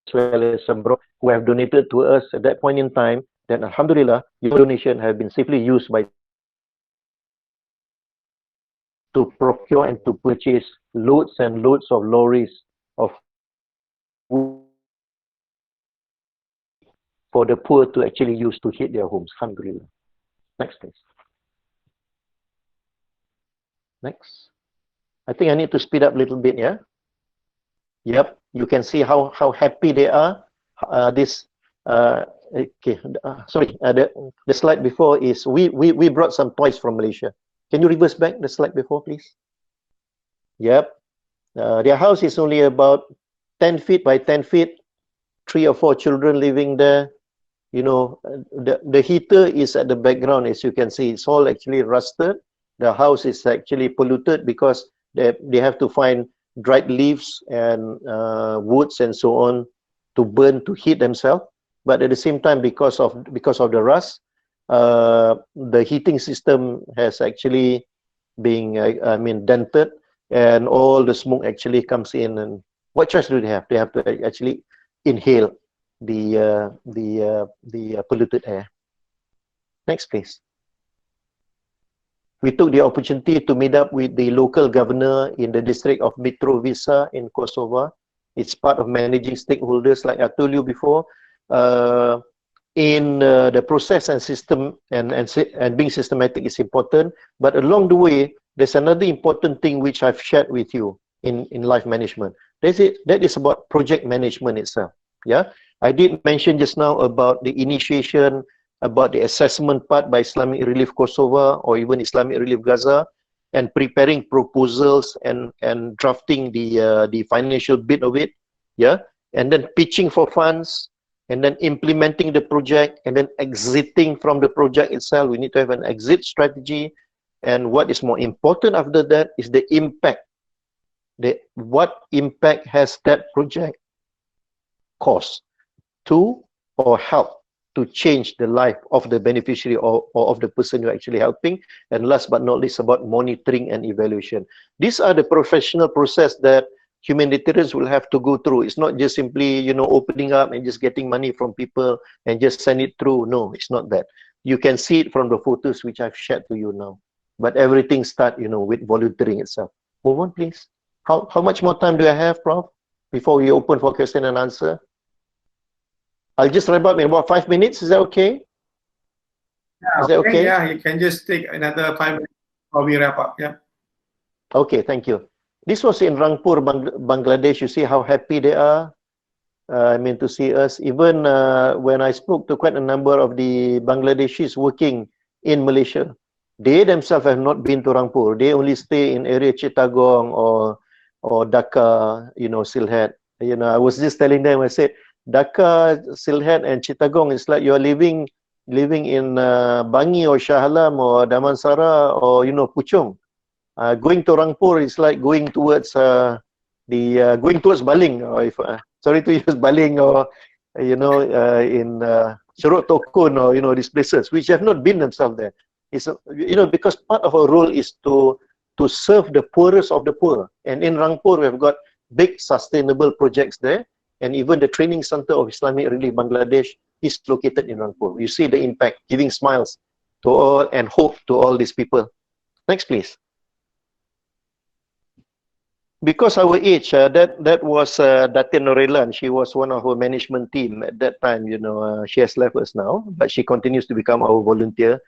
as well as some bro who have donated to us at that point in time. Then Alhamdulillah, your donation have been safely used by to procure and to purchase loads and loads of lorries of wood for the poor to actually use to heat their homes. Alhamdulillah. Next, please. Next. I think I need to speed up a little bit, yeah? Yep, you can see how happy they are. Sorry, the slide before is we brought some toys from Malaysia. Can you reverse back the slide before, please? Yep, their house is only about 10 feet by 10 feet, 3 or 4 children living there. You know, the heater is at the background, as you can see. It's all actually rusted. The house is actually polluted because they have to find dried leaves and woods and so on to burn to heat themselves. But at the same time, because of the rust, the heating system has actually been dented, and all the smoke actually comes in. And what choice do they have? They have to actually inhale the polluted air. Next, please. We took the opportunity to meet up with the local governor in the district of Mitrovica in Kosovo. It's part of managing stakeholders, like I told you before. In the process and system and being systematic is important, but along the way, there's another important thing which I've shared with you in life management. That is about project management itself. Yeah, I did mention just now about the initiation, about the assessment part by Islamic Relief Kosovo or even Islamic Relief Gaza, and preparing proposals and drafting the financial bit of it. Yeah, and then pitching for funds, and then implementing the project, and then exiting from the project itself. We need to have an exit strategy. And what is more important after that is the impact. What impact has that project caused to or help to change the life of the beneficiary or of the person you're actually helping. And last but not least, about monitoring and evaluation. These are the professional process that humanitarians will have to go through. It's not just simply, you know, opening up and just getting money from people and just send it through. No, it's not that. You can see it from the photos which I've shared to you now. But everything starts, you know, with volunteering itself. Move on, please. How much more time do I have, Prof, before we open for question and answer? I'll just wrap up in about 5 minutes. Is that okay? Yeah, is that okay? Yeah, you can just take another 5 minutes before we wrap up. Yeah. Okay, thank you. This was in Rangpur, Bangladesh. You see how happy they are. To see us. Even when I spoke to quite a number of the Bangladeshis working in Malaysia, they themselves have not been to Rangpur. They only stay in area Chittagong or Dhaka, you know, Sylhet. You know, I was just telling them, I said, Dhaka, Sylhet, and Chittagong is like you're living in Bangi or Shah Alam or Damansara or, you know, Puchong. Going to Rangpur is like going towards Baling, or if sorry to use Baling, or you know, in Ceruk Tokun, or you know, these places which have not been themselves there. It's you know, because part of our role is to serve the poorest of the poor, and in Rangpur we have got big sustainable projects there, and even the training center of Islamic Relief Bangladesh is located in Rangpur. You see the impact, giving smiles to all and hope to all these people. Next, please. Because our age, that was Datin Norelan. She was one of our management team at that time. You know, she has left us now, but she continues to become our volunteer.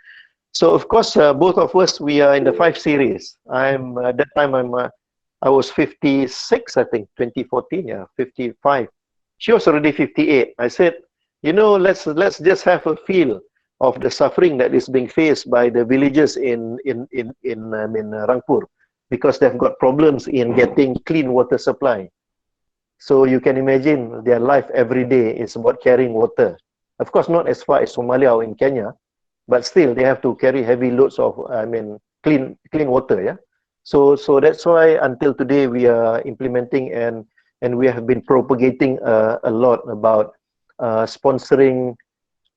So of course, both of us, we are in the 5 series. At that time I was 56, I think, 2014. Yeah, 55. She was already 58. I said, you know, let's just have a feel of the suffering that is being faced by the villagers in Rangpur, because they've got problems in getting clean water supply. So you can imagine their life every day is about carrying water. Of course, not as far as Somalia or in Kenya, but still they have to carry heavy loads of, clean water. Yeah. So that's why until today we are implementing and we have been propagating a lot about sponsoring,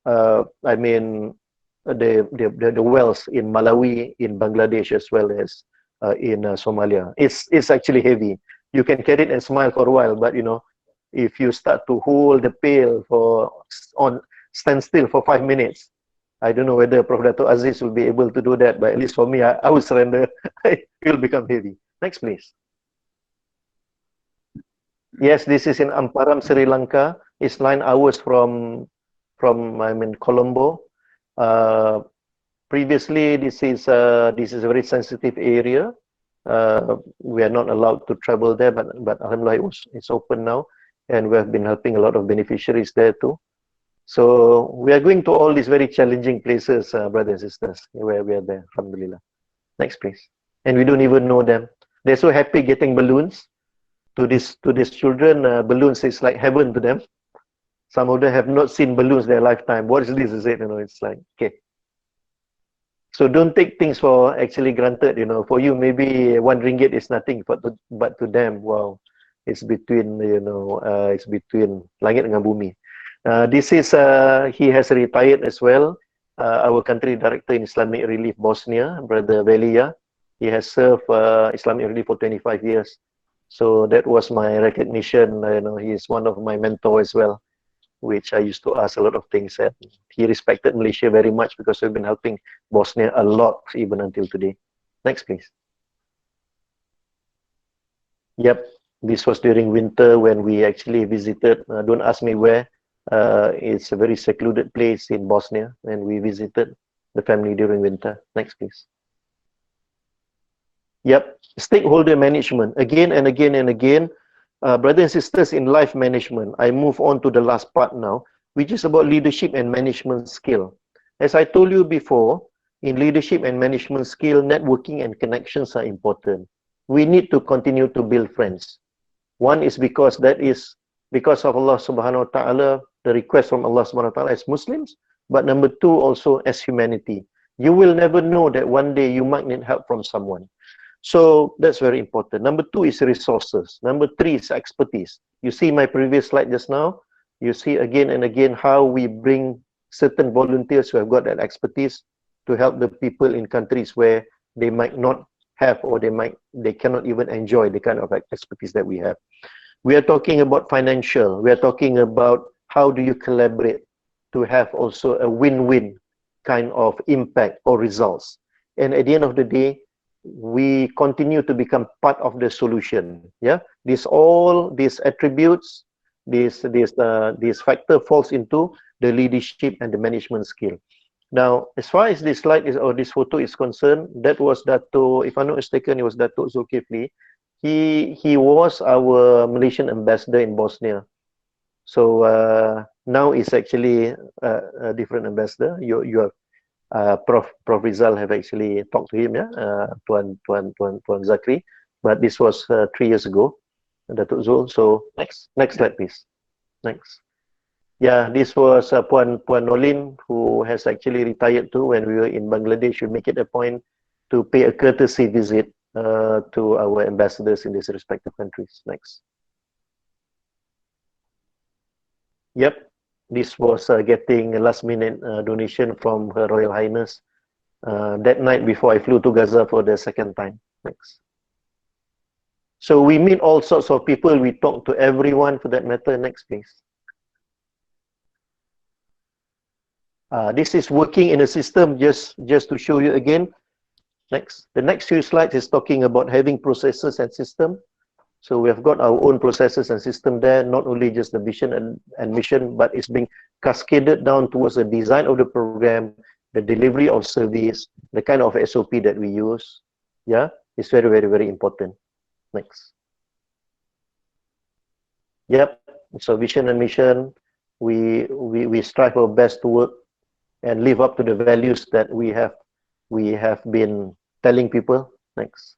the wells in Malawi, in Bangladesh, as well as in Somalia. It's actually heavy. You can carry it and smile for a while, but you know, if you start to hold the pail stand still for 5 minutes, I don't know whether Prof. Dato' Aziz will be able to do that, but at least for me, I will surrender. It will become heavy. Next, please. Yes, this is in Amparam, Sri Lanka. It's 9 hours from Colombo. Previously, this is a very sensitive area. We are not allowed to travel there, but alhamdulillah, it's open now, and we have been helping a lot of beneficiaries there too. So we are going to all these very challenging places, brothers and sisters, where we are there, alhamdulillah. Next, please. And we don't even know them. They're so happy getting balloons. To these children, balloons is like heaven to them. Some of them have not seen balloons their lifetime. What is this? Is it? It's like, okay. So don't take things for actually granted. For you, maybe RM1 is nothing, but to them, wow, it's between it's between langit dengan bumi. This is he has retired as well. Our country director in Islamic Relief Bosnia, Brother Velia. He has served Islamic Relief for 25 years. So that was my recognition. He is one of my mentors as well, which I used to ask a lot of things. And he respected Malaysia very much because we've been helping Bosnia a lot even until today. Next, please. Yep, this was during winter when we actually visited. Don't ask me where. It's a very secluded place in Bosnia, and we visited the family during winter. Next, please. Yep, stakeholder management, again and again and again. Brothers and sisters, in life management, I move on to the last part now, which is about leadership and management skill. As I told you before, in leadership and management skill, networking and connections are important. We need to continue to build friends. One is because that is because of Allah subhanahu wa ta'ala, the request from Allah subhanahu wa ta'ala as Muslims, but number two, also as humanity. You will never know that one day you might need help from someone. So that's very important. Number two is resources. Number three is expertise. You see my previous slide just now. You see again and again how we bring certain volunteers who have got that expertise to help the people in countries where they might not have, or they cannot even enjoy the kind of expertise that we have. We are talking about financial. We are talking about how do you collaborate to have also a win-win kind of impact or results. And at the end of the day, we continue to become part of the solution. Yeah, all these attributes, this factor falls into the leadership and the management skill. Now, as far as this slide is, or this photo is concerned, that was Dato, if I'm not mistaken, it was Dato Zulkifli. He was our Malaysian ambassador in Bosnia. So now is actually a different ambassador. You have Prof Rizal have actually talked to him, yeah, Tuan Zakri, but this was 3 years ago, Datuk Zul. So next slide, please. Next. Yeah, this was Puan Nolin, who has actually retired too. When we were in Bangladesh, we make it a point to pay a courtesy visit to our ambassadors in these respective countries. Next. Yep. This was getting a last-minute donation from Her Royal Highness that night before I flew to Gaza for the second time. Next. So we meet all sorts of people. We talk to everyone for that matter. Next, please. This is working in a system, just to show you again. Next. The next few slides is talking about having processes and system. So we have got our own processes and system there, not only just the vision and mission, but it's being cascaded down towards the design of the program, the delivery of service, the kind of SOP that we use. Yeah, it's very, very, very important. Next. Yep, so vision and mission, we strive our best to work and live up to the values that we have been telling people. Next.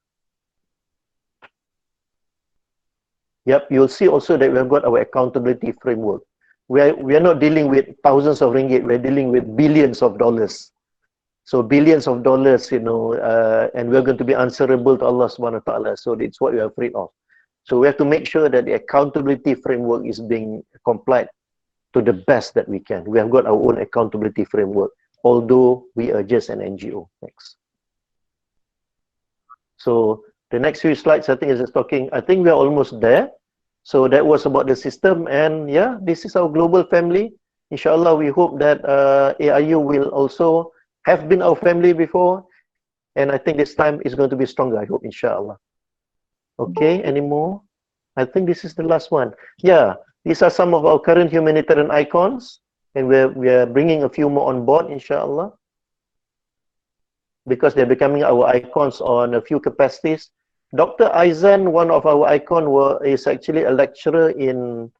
Yep, you'll see also that we have got our accountability framework. We are not dealing with thousands of ringgit, we're dealing with billions of dollars. So billions of dollars, and we're going to be answerable to Allah subhanahu wa ta'ala. So it's what we are afraid of. So we have to make sure that the accountability framework is being complied to the best that we can. We have got our own accountability framework, although we are just an NGO. Next. So the next few slides, I think, is just talking. I think we are almost there. So that was about the system, and yeah, this is our global family. Inshallah, we hope that AIU will also have been our family before, and I think this time is going to be stronger. I hope, inshallah. Okay, any more? I think this is the last one. Yeah, these are some of our current humanitarian icons, and we are bringing a few more on board, inshallah, because they're becoming our icons on a few capacities. Dr. Aizan, one of our icon, is actually a lecturer in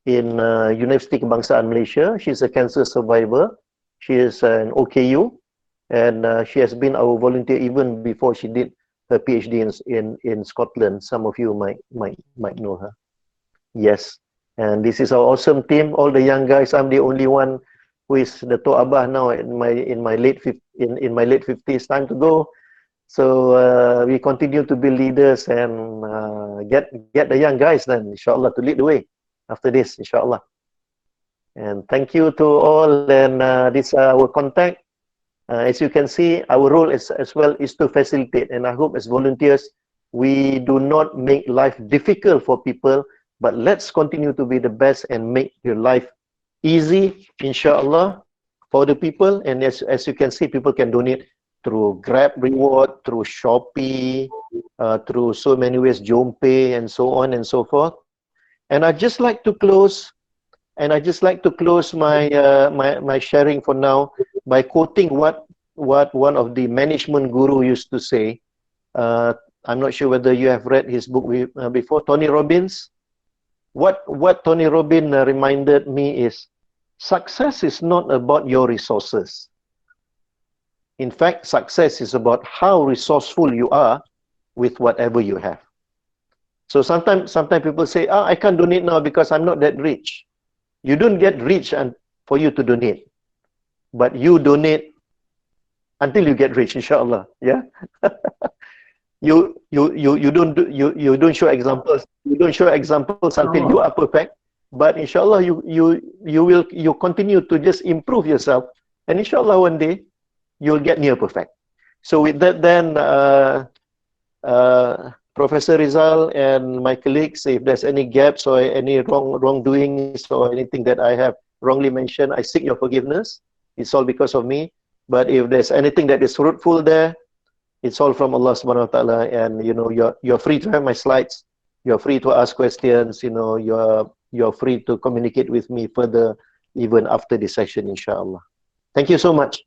University Kebangsaan Malaysia. She's a cancer survivor. She is an OKU, and she has been our volunteer even before she did her PhD in Scotland. Some of you might know her. Yes, and this is our awesome team. All the young guys. I'm the only one who is the Tok Abah now in my late 50s. Time to go. So we continue to be leaders and get the young guys then, inshallah, to lead the way after this, inshallah. And thank you to all, and this our contact. As you can see, our role as well is to facilitate, and I hope as volunteers, we do not make life difficult for people, but let's continue to be the best and make your life easy, inshallah, for the people. And as you can see, people can donate through Grab Reward, through Shopee, through so many ways, JomPay, and so on and so forth. And I'd just like to close, my my sharing for now by quoting what one of the management guru used to say. I'm not sure whether you have read his book before, Tony Robbins. What Tony Robbins reminded me is, success is not about your resources. In fact, success is about how resourceful you are with whatever you have. So sometimes people say, I can't donate now because I'm not that rich. You don't get rich and for you to donate, but you donate until you get rich, inshallah. Yeah. you don't show examples. You don't show examples until you are perfect. But inshallah, you continue to just improve yourself, and inshallah one day you'll get near perfect. So with that, then Professor Rizal and my colleagues, if there's any gaps or any wrongdoings or anything that I have wrongly mentioned, I seek your forgiveness. It's all because of me. But if there's anything that is fruitful there, it's all from Allah Subhanahu wa Taala. And you know, you're free to have my slides. You're free to ask questions. You know, you're free to communicate with me further, even after this session, inshallah. Thank you so much.